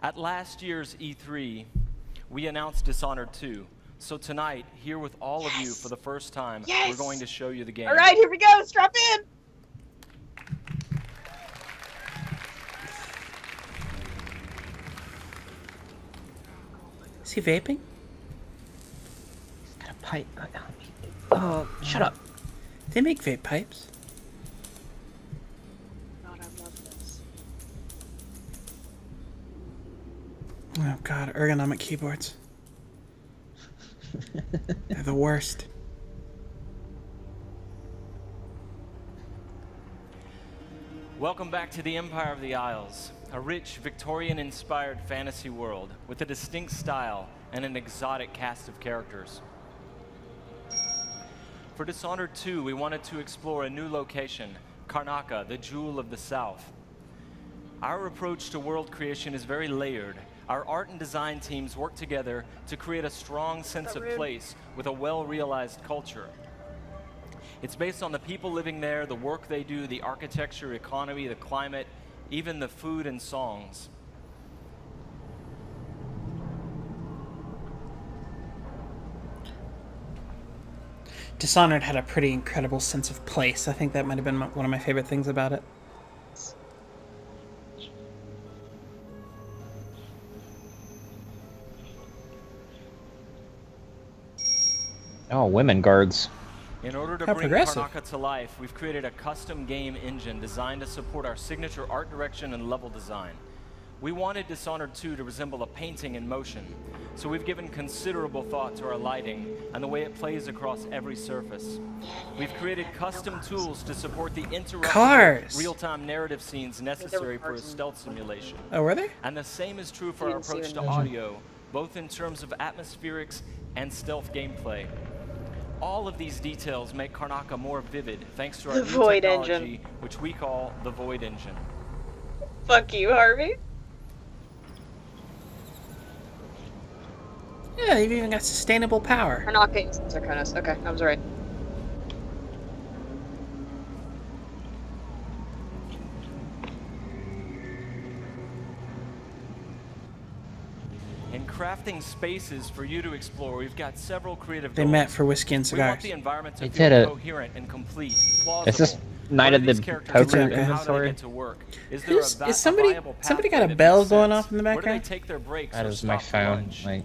At last year's E3, we announced Dishonored 2. So tonight, here with all of you for the first time, we're going to show you the game. All right, here we go. Strap in. Is he vaping? He's got a pipe. Oh, shut up. They make vape pipes. God, I love this. Oh god, ergonomic keyboards. They're the worst. Welcome back to the Empire of the Isles, a rich, Victorian-inspired fantasy world with a distinct style and an exotic cast of characters. For Dishonored 2, we wanted to explore a new location, Karnaca, the jewel of the South. Our approach to world creation is very layered. Our art and design teams work together to create a strong sense of place with a well-realized culture. It's based on the people living there, the work they do, the architecture, economy, the climate, even the food and songs. Dishonored had a pretty incredible sense of place. I think that might have been one of my favorite things about it. Oh, women guards. In order to bring Karnaca to life, we've created a custom game engine designed to support our signature art direction and level design. We wanted Dishonored 2 to resemble a painting in motion, so we've given considerable thought to our lighting and the way it plays across every surface. We've created custom tools to support the interactive, real-time narrative scenes necessary for a stealth simulation. Oh, were they? And the same is true for our approach to audio, both in terms of atmospherics and stealth gameplay. All of these details make Karnaca more vivid thanks to our new Void technology, engine. which we call the Void Engine. Fuck you, Harvey. Yeah, they've even got sustainable power. Karnaca is Sarkonis. Okay, I was right. In crafting spaces for you to explore, we've got several creative They goals. met for whiskey and We want cigars. the environment to They feel did it. coherent and complete, Is plausible. this Night of the Poker inventory? Is somebody got a bell going off in the Where do they background? take their breaks That or is my stop for phone. lunch? Like,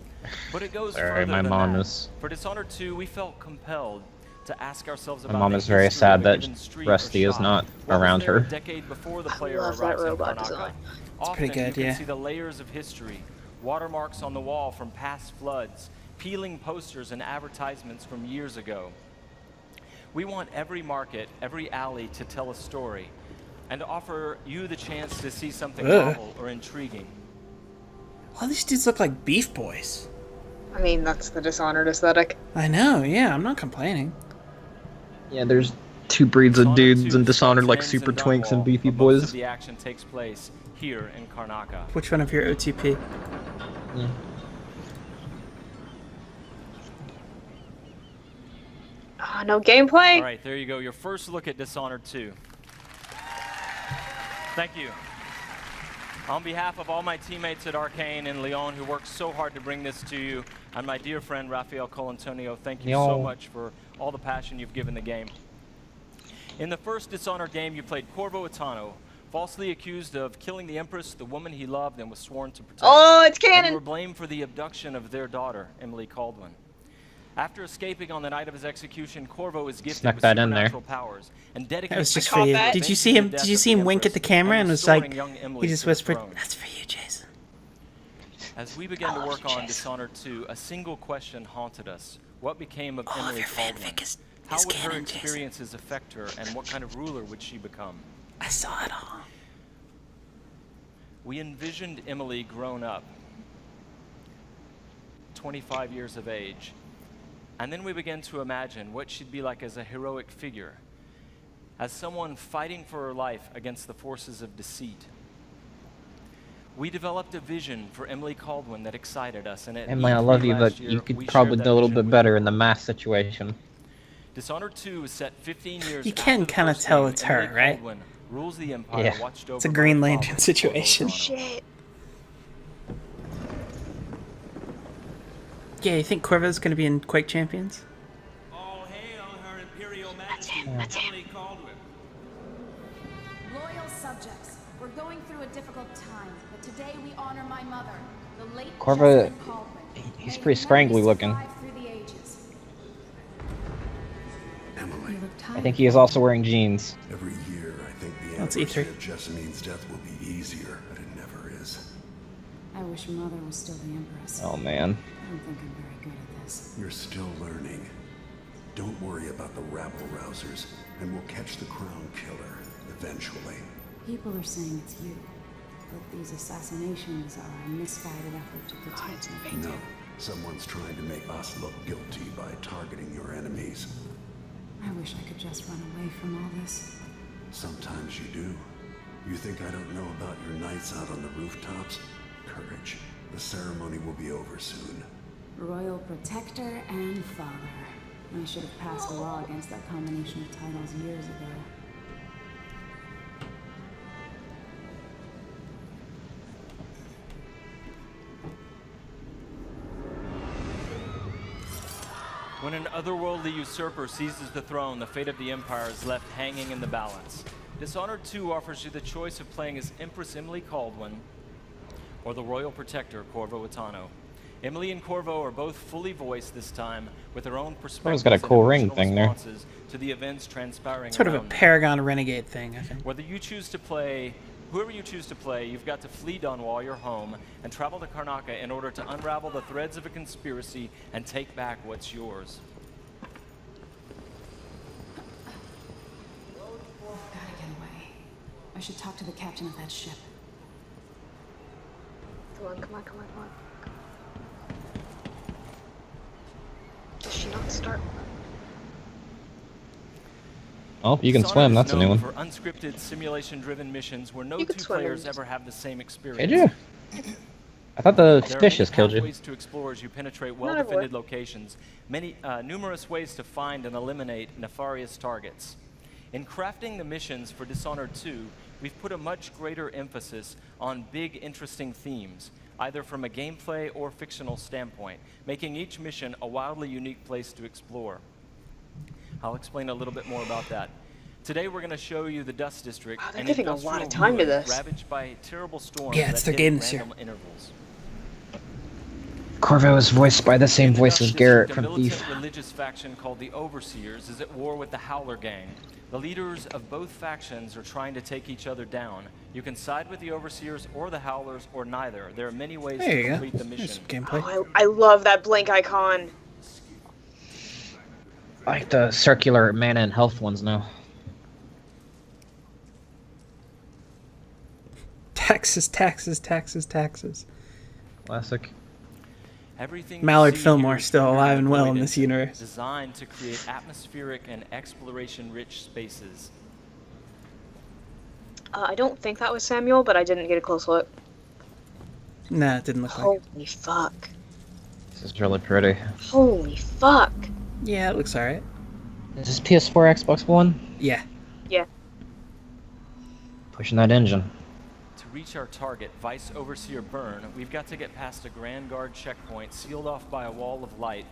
But it goes sorry, further my than mom that. is. For Dishonored 2, we felt compelled to ask ourselves My about mom the is very history sad of a that given street Rusty or is shop. not What was around there a her. decade before the I player love that arrives in robot Karnaca? design. Often pretty good, you can yeah. see the layers of history, watermarks on the wall from past floods, peeling posters and advertisements from years ago. We want every market, every alley to tell a story, and to offer you the chance to see something Ugh. novel or intriguing. All these dudes look like Beef Boys. I mean, that's the Dishonored aesthetic. I know, yeah, I'm not complaining. Yeah, there's two breeds of dudes in Dishonored, like super twinks and beefy but most of boys. the action takes place here in Karnaca. Which one of your OTP? Yeah. No gameplay? All right, there you go. Your first look at Dishonored 2. Thank you. On behalf of all my teammates at Arcane and Leon, who worked so hard to bring this to you, and my dear friend Rafael Colantonio, thank you so much for all the passion you've given the game. In the first Dishonored game, you played Corvo Attano, falsely accused of killing the Empress, the woman he loved and was sworn to protect. Oh, it's canon! And you were blamed for the abduction of their daughter, Emily Caldwin. After escaping on the night of his execution, Corvo is gifted Snuck with that in there. supernatural powers and dedicated. That was just for you. Did you see him? Did you see him wink at the camera and was like, he just whispered, "That's for you, Jason." As we began to work on Dishonored 2, a single question haunted us: what became of Emily Caldwin? How would her experiences affect her, and what kind of ruler would she become? I saw it all. We envisioned Emily grown up, 25 years of age. And then we began to imagine what she'd be like as a heroic figure, as someone fighting for her life against the forces of deceit. We developed a vision for Emily Caldwin that excited us, and Emily, I love you, but you could probably do a little bit better in the math situation. Dishonored 2 is set 15 years. You can kind of tell it's her, right? Rules the Empire, Yeah, watched over it's a by Green her Lantern father, situation. Shit. Yeah, you think Corvo's gonna be in Quake Champions? That's it. Loyal subjects, we're going through a difficult time, but today we honor my mother, the late Corvo, Jessamine Caldwin. he's pretty scrangly looking. Through the ages. Emily. I think he is also wearing jeans. Every year, I think the That's anniversary E3. of Jessamine's death will be easier, but it never is. I wish Mother was still the Empress. Oh man. I don't think I'm very good at this. You're still learning. Don't worry about the rabble-rousers, and we'll catch the crown killer, eventually. People are saying it's you, but these assassinations are a misguided effort to protect me. No, someone's trying to make us look guilty by targeting your enemies. I wish I could just run away from all this. Sometimes you do. You think I don't know about your nights out on the rooftops? Courage. The ceremony will be over soon. Royal Protector and Father. I should have passed a law against that combination of titles years ago. When an otherworldly usurper seizes the throne, the fate of the Empire is left hanging in the balance. Dishonored 2 offers you the choice of playing as Empress Emily Caldwin or the Royal Protector Corvo Attano. Emily and Corvo are both fully voiced this time, with their own perspectives got a cool and ring emotional thing there. responses to the events transpiring Sort of a around them. Paragon Renegade thing, I think. Whether you choose to play, whoever you choose to play, you've got to flee Dunwall, your home, and travel to Karnaca in order to unravel the threads of a conspiracy and take back what's yours. Gotta get away. I should talk to the captain of that ship. Come on, come on, come on, come on. Does she not start? Oh, you can Dishonored swim. is That's a new known one. For unscripted, simulation-driven missions where no You could two swim in players this. ever have the same experience. Did you? I thought the There are fish many just killed you. pathways to explore as you penetrate Not well-defended everywhere. locations, numerous ways to find and eliminate nefarious targets. In crafting the missions for Dishonored 2, we've put a much greater emphasis on big, interesting themes, either from a gameplay or fictional standpoint, making each mission a wildly unique place to explore. I'll explain a little bit more about that. Today we're going to show you the Dust District, Wow, they're an giving a lot of industrial time to ruin this. ravaged by terrible storms Yeah, it's that their hit game at this year. random intervals. Corvo is voiced by the same In the voice Dust as Garrett District, from a militant Thief. religious faction called the Overseers is at war with the Howler Gang. The leaders of both factions are trying to take each other down. You can side with the Overseers or the Howlers or neither. There are many ways There to you go. complete the There's mission. some gameplay. Oh, I love that blink icon. I like the circular mana and health ones now. Taxes, taxes, taxes, taxes. Classic. Everything you Mallard see Fillmore here is still rendered alive and well in void this engine, universe. designed to create atmospheric and exploration-rich spaces. I don't think that was Samuel, but I didn't get a close look. Nah, it didn't look like. Holy fuck. This is really pretty. Holy fuck. Yeah, it looks alright. Is this PS4, Xbox One? Yeah. Yeah. Pushing that engine. To reach our target, Vice Overseer Byrne, we've got to get past a Grand Guard checkpoint sealed off by a wall of light.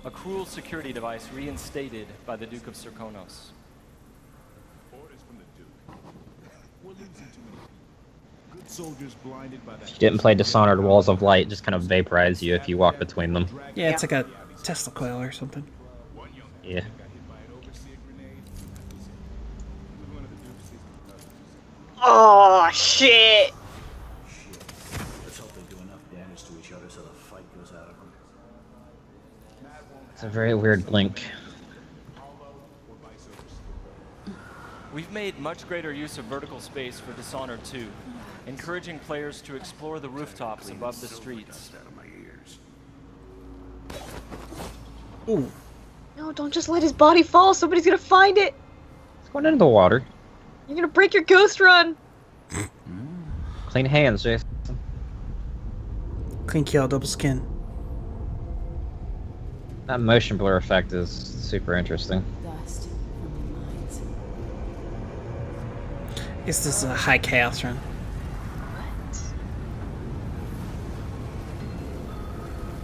A cruel security device reinstated by the Duke of Serkonos. Soldiers blinded by If you didn't play Dishonored, walls of light just kind of vaporize you if you walk between them. Yeah, it's like a Tesla coil or something. Yeah. Oh, shit. Let's hope they do enough damage to each other so the fight goes out of them. It's a very weird blink. We've made much greater use of vertical space for Dishonored 2, encouraging players to explore the rooftops above the streets. Ooh. No, don't just let his body fall. Somebody's gonna find it. It's going into the water. You're gonna break your ghost run. Clean hands, Jason. Clean kill, double skin. That motion blur effect is super interesting. Dust from the mines. I guess this is a high chaos run.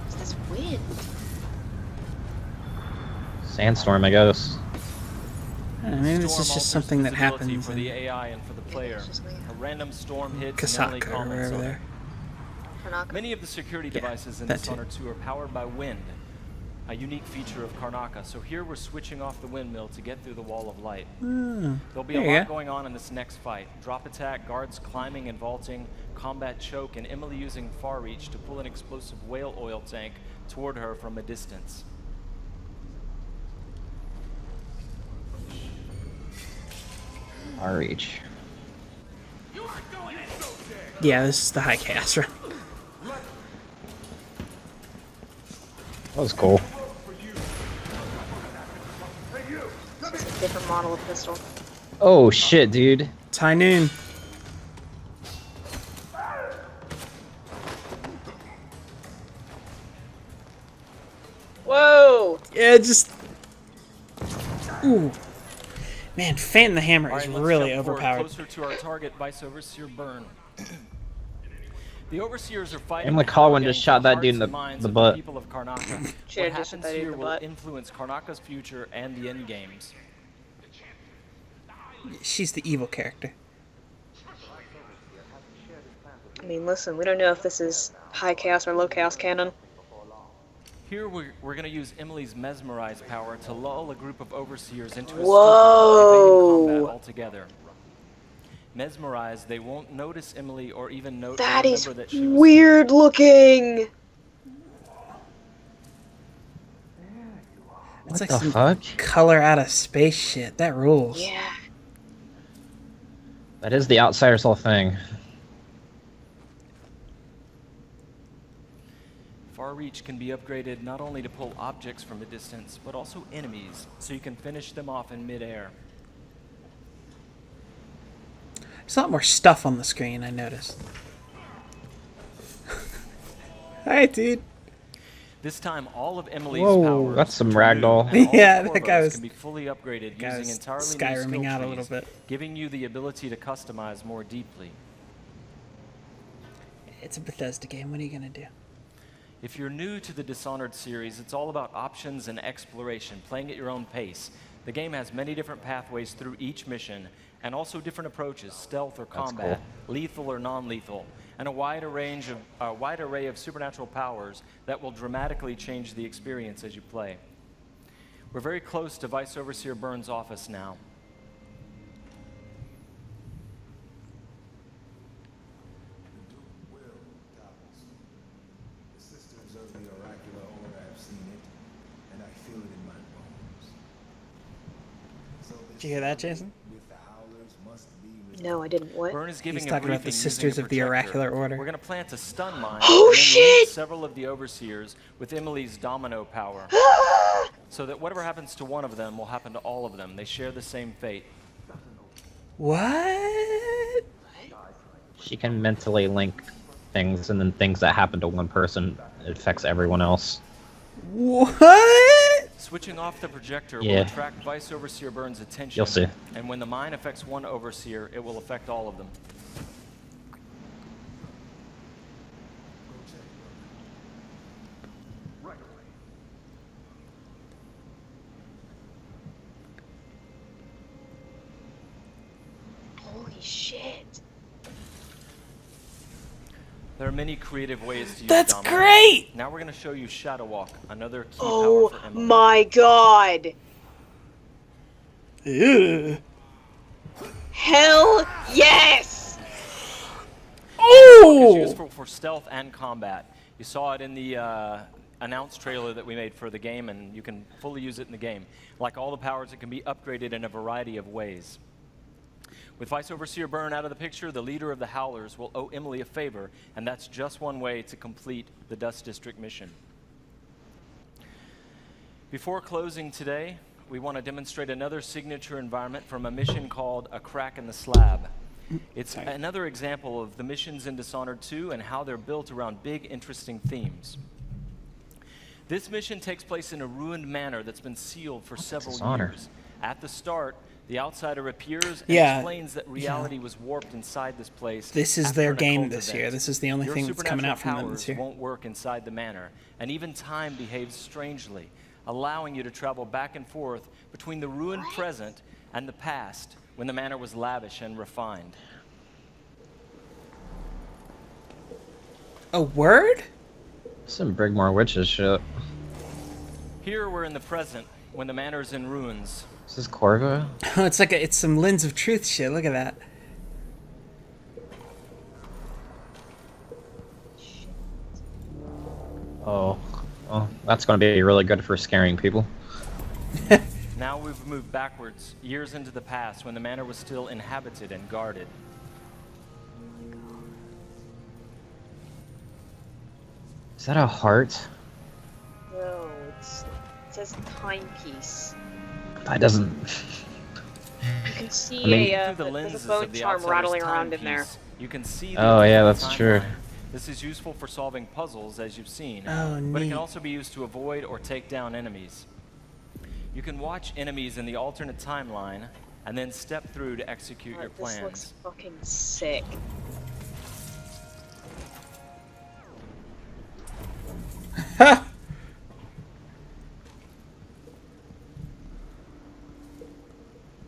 What's this wind? Sandstorm, I guess. Maybe this is just something that happens for in the AI and for the player. A random storm hits and Emily Kasaka or comments wherever on there. it. Many of the security devices in that Dishonored 2 are powered by wind, a unique feature of Karnaca. So here we're switching off the windmill to get through the wall of light. There'll be a there you lot go. going on in this next fight. Drop attack, guards climbing and vaulting, combat choke, and Emily using far reach to pull an explosive whale oil tank toward her from a distance. Our reach. Yeah, this is the high chaos run. That was cool. It's a different model of pistol. Oh shit, dude. It's high noon. Whoa! Yeah, just... Ooh. Man, Fan the Hammer is really overpowered. Closer to our target, Vice Overseer Byrne. The Overseers are fighting. Emily Colwyn just shot that dude in the butt. People of Karnaca. Should've What just happens shot that dude in here the will butt. influence Karnaca's future and the end games. She's the evil character. I mean, listen, we don't know if this is high chaos or low chaos canon. Here we're going to use Emily's mesmerize power to lull a group of Overseers into a Whoa. evading combat altogether. Mesmerize, they won't notice Emily or even That is remember that she was weird looking. It's like the some fuck? color out of space shit. That rules. Yeah. That is the Outsider's whole thing. Far Reach can be upgraded not only to pull objects from a distance, but also enemies, so you can finish them off in midair. There's a lot more stuff on the screen, I noticed. Hi, dude. This time, all of Emily's Whoa, powers, that's some which are new, ragdoll. and all Yeah, the that guy corbos was- can be fully upgraded guy using was entirely new Skyriming skill out a trees, little bit. giving you the ability to customize more deeply. It's a Bethesda game. What are you gonna do? If you're new to the Dishonored series, it's all about options and exploration, playing at your own pace. The game has many different pathways through each mission, and also different approaches, stealth or combat, lethal or non-lethal, and a wide array of supernatural powers that will dramatically change the experience as you play. We're very close to Vice Overseer Byrne's office now. The systems of the oracular order have seen it, and I feel it in my bones. So Did you hear that, Jason? with the howlers must be No, I didn't. What? Burn is giving He's a talking about the briefing Sisters using a of the projector. Oracular Order. We're going to plant a stun mine Oh, and then link shit! several of the overseers with Emily's domino power. So that whatever happens to one of them will happen to all of them. They share the same fate. What? She can mentally link things, and then things that happen to one person, it affects everyone else. What? Switching off the projector Yeah. will attract Vice Overseer Burns' attention. You'll see. And when the mine affects one overseer, it will affect all of them. Holy shit. There are many creative ways to use That's domino. great! Now we're going to show you Shadow Walk, another key Oh power for Emily. my god. Ew. Hell yes! Oh! It's useful for stealth and combat. You saw it in the announced trailer that we made for the game, and you can fully use it in the game. Like all the powers, it can be upgraded in a variety of ways. With Vice Overseer Byrne out of the picture, the leader of the Howlers will owe Emily a favor, and that's just one way to complete the Dust District mission. Before closing today, we want to demonstrate another signature environment from a mission called A Crack in the Slab. It's another example of the missions in Dishonored 2 and how they're built around big, interesting themes. This mission takes place in a ruined manor that's been sealed for several Dishonored? years. At the start, the outsider appears and Yeah, explains that reality was warped inside this place. This is after their an game occult this event. year. This is the only Your thing that's coming out from them supernatural this year. powers won't work inside the manor, and even time behaves strangely, allowing you to travel back and forth between the ruined present and the past, when the manor was lavish and refined. A word? Some Brigmore Witches shit. Here we're in the present, when the manor is in ruins. Is this Corvo? Oh, it's like it's some Lens of Truth shit. Look at that. Oh. Oh, that's going to be really good for scaring people. Now we've moved backwards, years into the past, when the manor was still inhabited and guarded. Is that a heart? No, it says timepiece. That doesn't... You can see I mean- Through the there's lenses a bone of the charm outsider's rattling around in there. timepiece, you can see the Oh, yeah, alternate that's true. timeline. This is useful for solving puzzles, as you've seen, Oh, but it neat. can also be used to avoid or take down enemies. You can watch enemies in the alternate timeline and then step through to execute your This plans. looks fucking sick.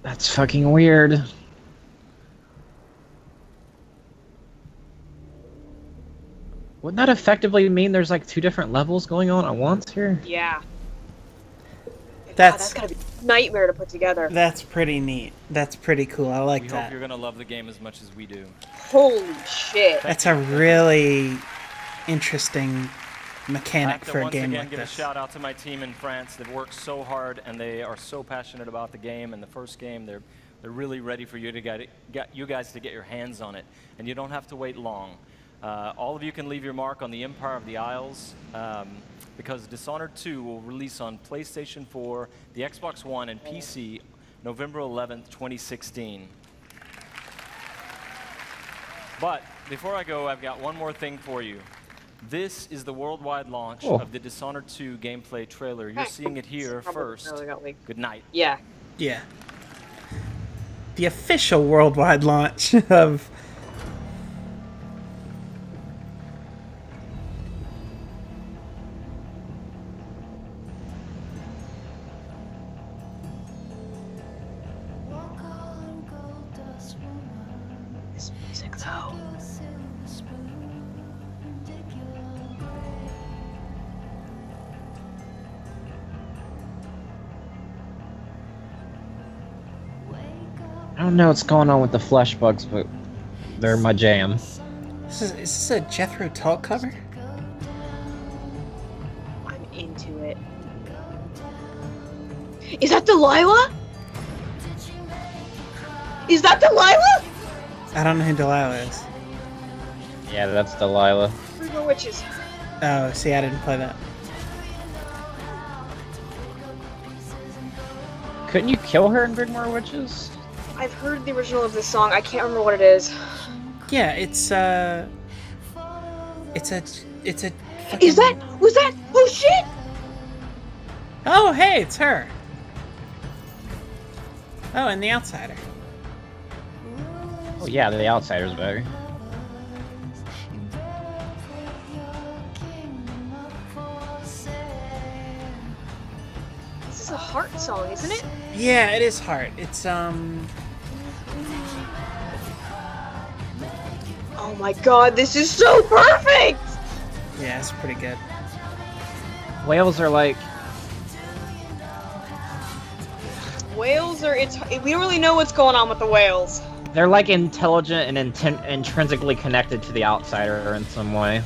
That's fucking weird. Wouldn't that effectively mean there's like 2 different levels going on at once here? Yeah. That's God, that's gotta be a nightmare to put together. that's pretty neat. That's pretty cool. I like We that. hope you're going to love the game as much as we do. Holy shit. That's a really interesting I mechanic have to for a once game again like give this. a shout out to my team in France. They've worked so hard and they are so passionate about the game. And the first game, they're really ready for you to get you guys to get your hands on it, and you don't have to wait long. All of you can leave your mark on the Empire of the Isles, because Dishonored 2 will release on PlayStation 4, the Xbox One, and PC November 11th, 2016. But before I go, I've got one more thing for you. This is the worldwide launch of the Dishonored 2 gameplay trailer. You're seeing it here first. Good night. Yeah. Yeah. The official worldwide launch of... This music though. I don't know what's going on with the flesh bugs, but they're my jam. Is this a Jethro Tull cover? I'm into it. Is that Delilah? Is that Delilah? I don't know who Delilah is. Yeah, that's Delilah. Regal Witches. Oh, see, I didn't play that. Couldn't you kill her in Bring More Witches? I've heard the original of this song. I can't remember what it is. Yeah, it's a. Is that? Was that? Oh shit! Oh, hey, it's her. Oh, and the Outsider. Oh yeah, the Outsider's better. This is a Heart song, isn't it? Yeah, it is Heart. It's Oh my god, this is so perfect! Yeah, it's pretty good. Whales are like... Whales are... we don't really know what's going on with the whales. They're like intelligent and intrinsically connected to the Outsider in some way.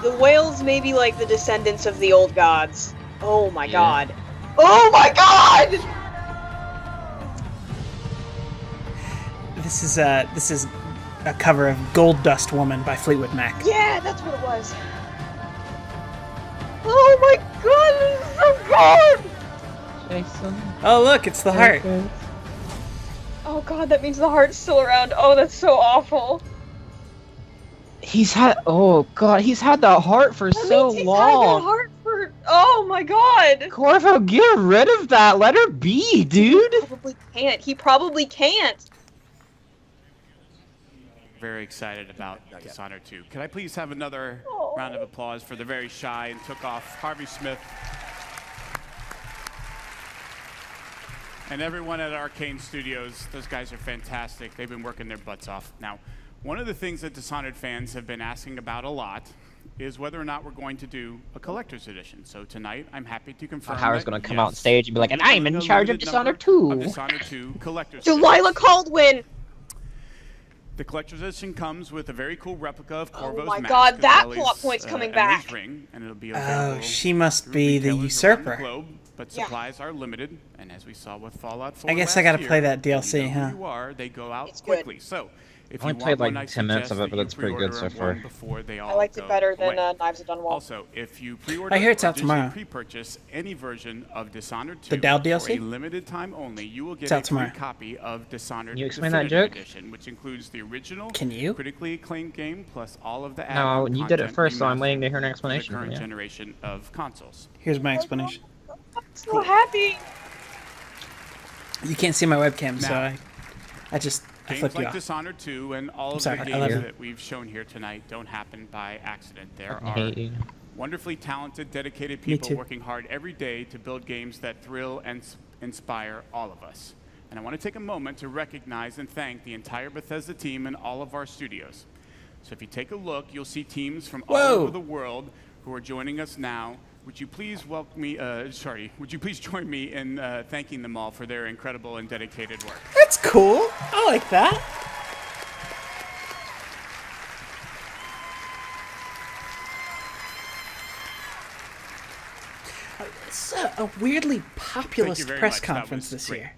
The whales may be like the descendants of the old gods. Oh my god. Oh my god! This is a cover of Gold Dust Woman by Fleetwood Mac. Yeah, that's what it was. Oh my god, this is so good! Jason. Oh look, it's the heart. Oh god, that means the heart's still around. Oh, that's so awful. He's had... Oh god, he's had that heart for so He's long. had that heart for... Oh my god! Corvo, get rid of that. Let her be, dude. He probably can't. He probably can't. Very excited about Dishonored 2. Could I please have another round of applause for the very shy and took off Harvey Smith and everyone at Arcane Studios. Those guys are fantastic. They've been working their butts off. Now, one of the things that Dishonored fans have been asking about a lot is whether or not we're going to do a collector's edition. So tonight, I'm happy to confirm Howard's that, going to come out on yes, stage and be like, and I'm in a charge of limited Dishonored number 2. Of Dishonored 2 collector's Delilah Caldwin! The collector's edition comes with a very cool replica of Corvo's my mask, god, as that well plot as, point's coming a back. maze ring, and it'll be Oh, available she must through be the retailers around the usurper. globe, but Yeah. supplies are limited, and as we saw with Fallout 4 I guess last I gotta year, play that you DLC, know who huh? you are, they go out It's quickly. good. So, if I only you played want like one, I 10 minutes of suggest it, but that it's you pretty good so pre-order one far. before they all I liked it go better than away. Knives of Dunwall. Also, if you pre-order I hear it's or out tomorrow. digitally pre-purchase any version of Dishonored 2 The Dow for DLC? a limited time only, you will get It's a out tomorrow. free copy of Dishonored Can you explain that Definitive joke? Edition, which includes the original Can you? critically acclaimed game plus all of the No, add-on you did it content first, so I'm remastered waiting to hear an for the explanation from current you. generation of consoles. Here's my explanation. I'm so happy! You can't see my webcam, so Now, I Games flipped you like off. Dishonored 2 and all of sorry, the I love games you. that we've shown here tonight don't happen by accident. There Fucking are hate you. wonderfully talented, dedicated Me people too. working hard every day to build games that thrill and inspire all of us. And I want to take a moment to recognize and thank the entire Bethesda team and all of our studios. So if you take a look, you'll see teams from all Whoa. over the world who are joining us now. Would you please welcome me? Would you please join me in thanking them all for their incredible and dedicated work? That's cool. I like that. It's a weirdly populous very press much. That conference was this great. year.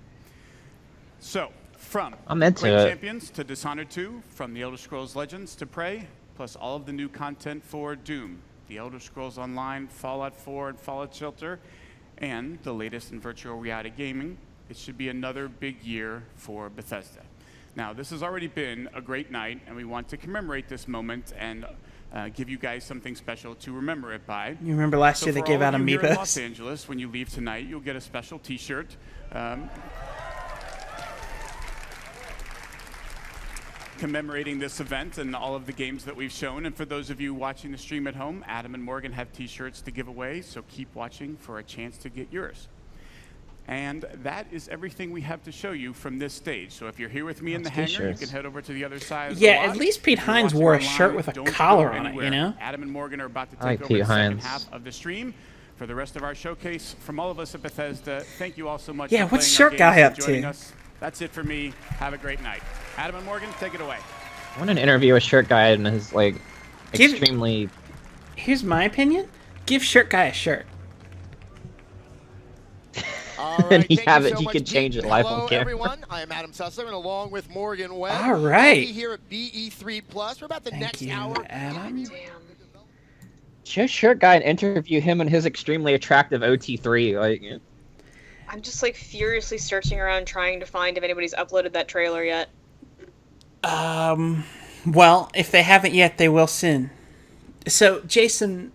So, from I'm into Great it. Champions to Dishonored 2, from The Elder Scrolls Legends to Prey, plus all of the new content for Doom, The Elder Scrolls Online, Fallout 4, and Fallout Shelter, and the latest in virtual reality gaming, it should be another big year for Bethesda. Now, this has already been a great night, and we want to commemorate this moment and give you guys something special to remember it by. You remember last year they for gave all out of you here in amiibos? Los Angeles, when you leave tonight, you'll get a special T-shirt. Commemorating this event and all of the games that we've shown. And for those of you watching the stream at home, Adam and Morgan have T-shirts to give away, so keep watching for a chance to get yours. And that is everything we have to show you from this stage. So if you're here with me in the hangar, you T-shirts. can head over to the other side of the Yeah, lot. at least Pete If you're Hines watching wore a online, shirt with a don't go collar on it, anywhere. you know? Adam and Morgan are about to I take like over Pete the second Hines. half of the stream. For the rest of our showcase, from all of us at Bethesda, thank you all so much Yeah, for what's playing our Shirt Guy games up and joining to? us. That's it for me. Have a great night. Adam and Morgan, take it away. I want an interview with Shirt Guy and his like Give- extremely. Here's my opinion. Give Shirt Guy a shirt. All And right, you thank have you it, so you much, can change Pete. it live Hello, on camera. everyone. I am Adam Sussler, and along with Morgan Webb, All right. we'll be here at BE3 Plus for about the next hour. Adam. Just sure, guy, and interview him and his extremely attractive OT3. Like, I'm just like furiously searching around trying to find if anybody's uploaded that trailer yet. Well, if they haven't yet, they will soon. So, Jason,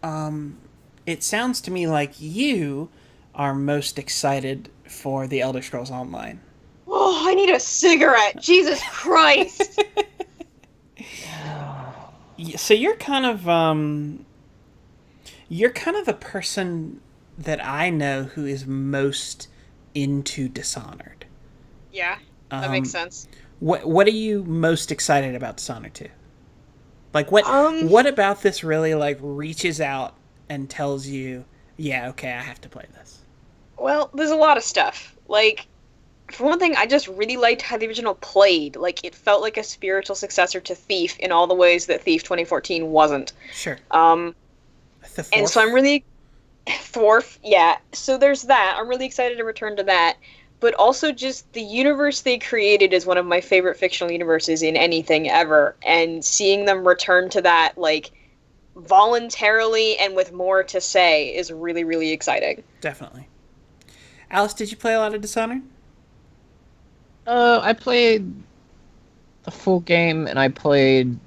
it sounds to me like you are most excited for the Elder Scrolls Online. Oh, I need a cigarette. Jesus Christ. So you're kind of the person that I know who is most into Dishonored. Yeah, that makes sense. What are you most excited about Dishonored 2? Like what about this really like reaches out and tells you, yeah, okay, I have to play this? Well, there's a lot of stuff. Like, for one thing, I just really liked how the original played. Like, it felt like a spiritual successor to Thief in all the ways that Thief 2014 wasn't. Sure. And so I'm really... Thorf, yeah. So there's that. I'm really excited to return to that. But also just the universe they created is one of my favorite fictional universes in anything ever. And seeing them return to that, like, voluntarily and with more to say is really, really exciting. Definitely. Alice, did you play a lot of Dishonored? I played the full game, and I played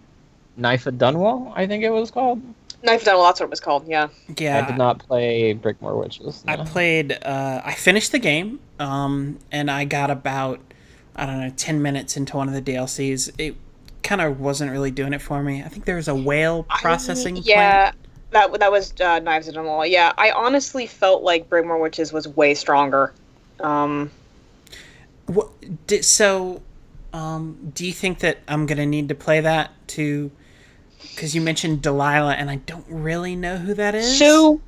Knife of Dunwall, I think it was called. Knife of Dunwall, that's what it was called, yeah. Yeah. I did not play Brickmore Witches. No. I played, I finished the game, and I got about, 10 minutes into one of the DLCs. It kind of wasn't really doing it for me. I think there was a whale processing plant. That was Knives of Dunwall. Yeah, I honestly felt like Brickmore Witches was way stronger. Do you think that I'm going to need to play that to... Because you mentioned Delilah, and I don't really know who that is. So...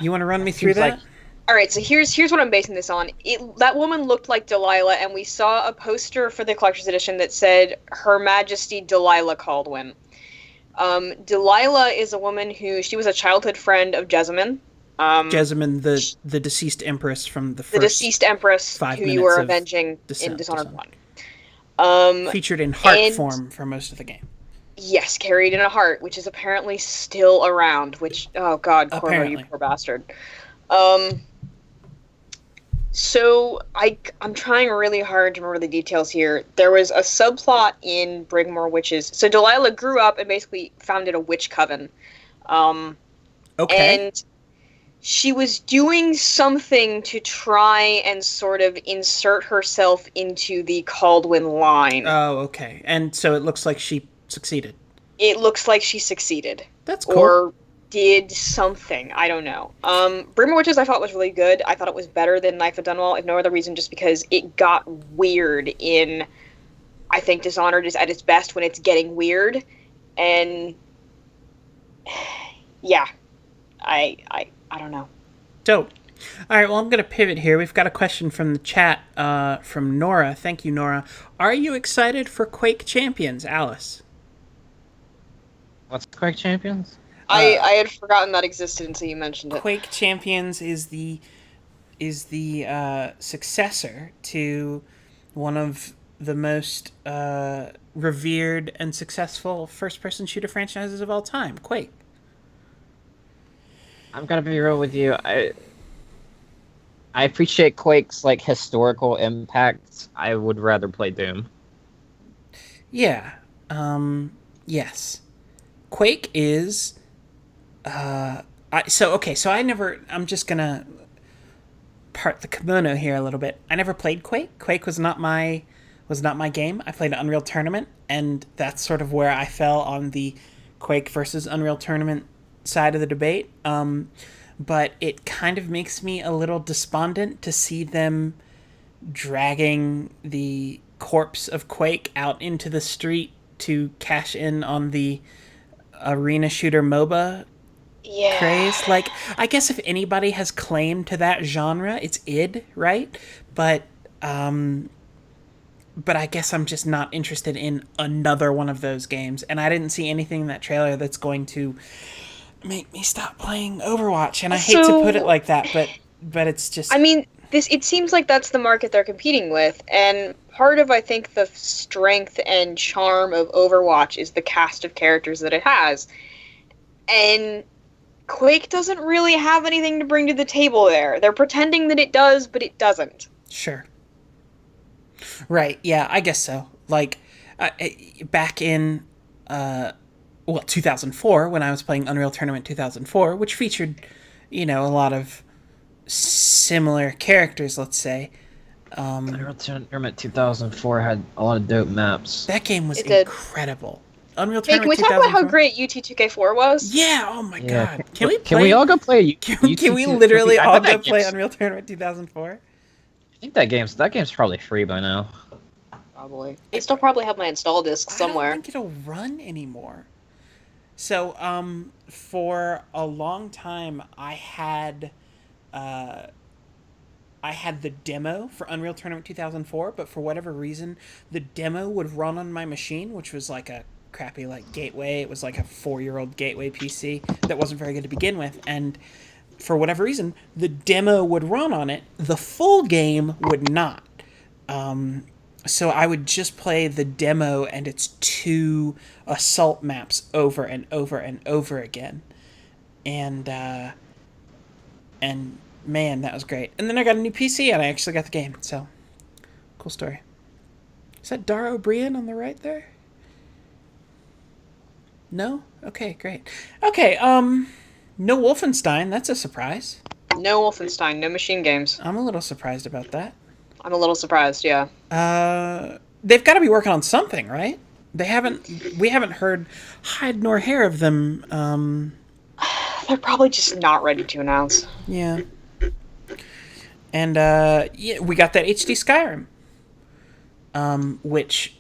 You want to run me through that? Alright, so here's what I'm basing this on. That woman looked like Delilah, and we saw a poster for the Collector's Edition that said, Her Majesty Delilah Caldwin. Delilah is a woman she was a childhood friend of Jessamine. Jessamine, the deceased empress from the first... The deceased empress who you were avenging in Dishonored 1. Featured in heart form for most of the game. Yes, carried in a heart, which is apparently still around, which, oh god, Corvo, you poor bastard. So, I'm trying really hard to remember the details here. There was a subplot in Brigmore Witches. So Delilah grew up and basically founded a witch coven. Okay. And she was doing something to try and sort of insert herself into the Caldwin line. Oh, okay. And so it looks like she succeeded. It looks like she succeeded. That's cool. Or did something. I don't know. Brigmore Witches I thought was really good. I thought it was better than Knife of Dunwall, if no other reason, just because it got weird in... I think Dishonored is at its best when it's getting weird. And... yeah. I don't know. Dope. All right, well, I'm going to pivot here. We've got a question from the chat from Nora. Thank you, Nora. Are you excited for Quake Champions, Alice? What's Quake Champions? I had forgotten that existed until you mentioned it. Quake Champions is the successor to one of the most revered and successful first-person shooter franchises of all time, Quake. I'm gonna be real with you. I appreciate Quake's like historical impact. I would rather play Doom. Yeah. Yes. Quake is. I'm just gonna part the kimono here a little bit. I never played Quake. Quake was not my game. I played Unreal Tournament, and that's sort of where I fell on the Quake versus Unreal Tournament side of the debate. But it kind of makes me a little despondent to see them dragging the corpse of Quake out into the street to cash in on the arena shooter MOBA craze. Like, I guess if anybody has claim to that genre, it's id, right? But I guess I'm just not interested in another one of those games. And I didn't see anything in that trailer that's going to make me stop playing Overwatch. And I hate to put it like that, but it's just. I mean, it seems like that's the market they're competing with, and part of, I think, the strength and charm of Overwatch is the cast of characters that it has. And Quake doesn't really have anything to bring to the table there. They're pretending that it does, but it doesn't. Sure. Right, yeah, I guess so. Like, back in, 2004, when I was playing Unreal Tournament 2004, which featured, a lot of similar characters, let's say. Unreal Tournament 2004 had a lot of dope maps. That game was incredible. Unreal Hey, Tournament can we talk about how great UT2K4 was? Yeah, oh my god. Can we play? Can we all go play? Can we literally all go play Unreal Tournament 2004? I think that game's probably free by now. Probably. I still probably have my install disc somewhere. I don't think it'll run anymore. So, for a long time, I had the demo for Unreal Tournament 2004, but for whatever reason, the demo would run on my machine, which was like a crappy gateway. It was like a 4-year-old gateway PC that wasn't very good to begin with, and for whatever reason, the demo would run on it. The full game would not. So I would just play the demo and its 2 assault maps over and over and over again. And man, that was great. And then I got a new PC and I actually got the game. So, cool story. Is that Dara O'Brien on the right there? No? Okay, great. Okay, no Wolfenstein. That's a surprise. No Wolfenstein, no machine games. I'm a little surprised about that. I'm a little surprised, yeah. They've got to be working on something, right? We haven't heard hide nor hair of them. They're probably just not ready to announce. Yeah. And, we got that HD Skyrim. Which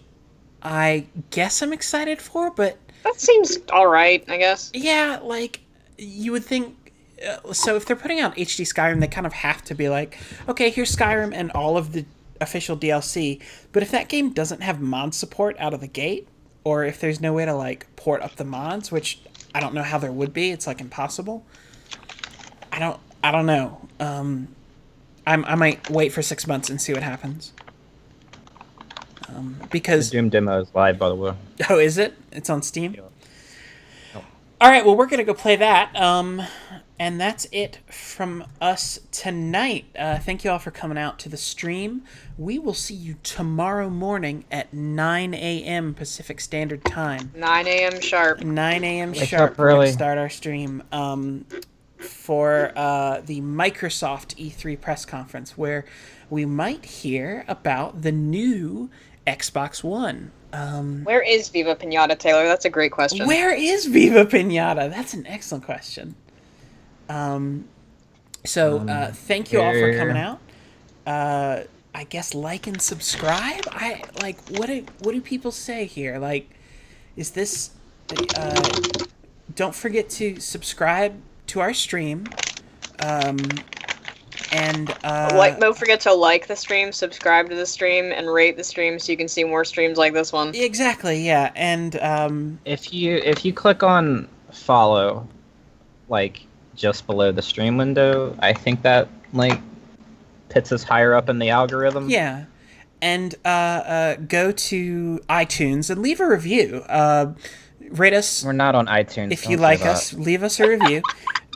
I guess I'm excited for, but... That seems alright, I guess. Yeah, you would think... so if they're putting out HD Skyrim, they kind of have to be like, okay, here's Skyrim and all of the official DLC, but if that game doesn't have mod support out of the gate, or if there's no way to, port up the mods, which I don't know how there would be, it's, impossible, I don't know. I might wait for 6 months and see what happens. Because... The Doom demo is live, by the way. Oh, is it? It's on Steam? Yeah. Oh. Alright, well, we're gonna go play that. And that's it from us tonight. Thank you all for coming out to the stream. We will see you tomorrow morning at 9 a.m. Pacific Standard Time. 9 a.m. sharp. 9 a.m. Wake sharp. up We're going early. to start our stream for the Microsoft E3 press conference, where we might hear about the new Xbox One. Where is Viva Pinata, Taylor? That's a great question. Where is Viva Pinata? That's an excellent question. Thank you all for coming out. I guess like and subscribe. What do people say here? Is this? Don't forget to subscribe to our stream. Don't forget to like the stream, subscribe to the stream, and rate the stream so you can see more streams like this one. Exactly. Yeah, and if you click on follow, just below the stream window, I think that puts us higher up in the algorithm. Yeah, and go to iTunes and leave a review. Rate us. We're not on iTunes. If you like us, leave us a review.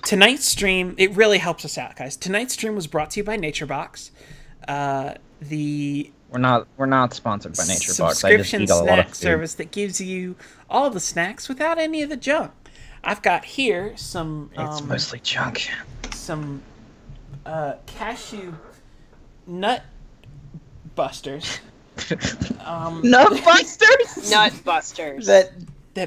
Tonight's stream, it really helps us out, guys. Tonight's stream was brought to you by NatureBox. We're not sponsored by NatureBox. I just subscription eat a lot of snack food. service that gives you all the snacks without any of the junk. I've got here some. It's mostly junk. Some cashew nut busters. Nut busters. They're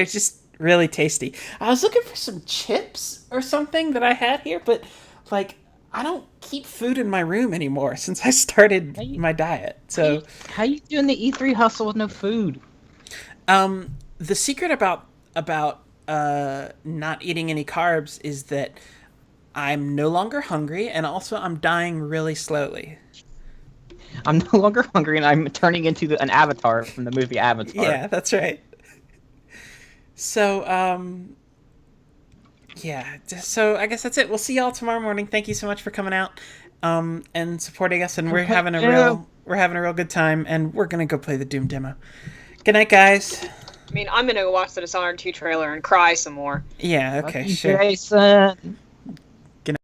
just really tasty. I was looking for some chips or something that I had here, but I don't keep food in my room anymore since I started my diet. So how you doing the E3 hustle with no food? The secret about not eating any carbs is that I'm no longer hungry, and also I'm dying really slowly. I'm no longer hungry, and I'm turning into an avatar from the movie Avatar. Yeah, that's right. So, yeah, so I guess that's it. We'll see y'all tomorrow morning. Thank you so much for coming out and supporting us, and we're having a real good time, and we're gonna go play the Doom demo. Good night, guys. I mean, I'm gonna go watch the Dishonored 2 trailer and cry some more. Yeah, okay, Fuck you, sure. Jason.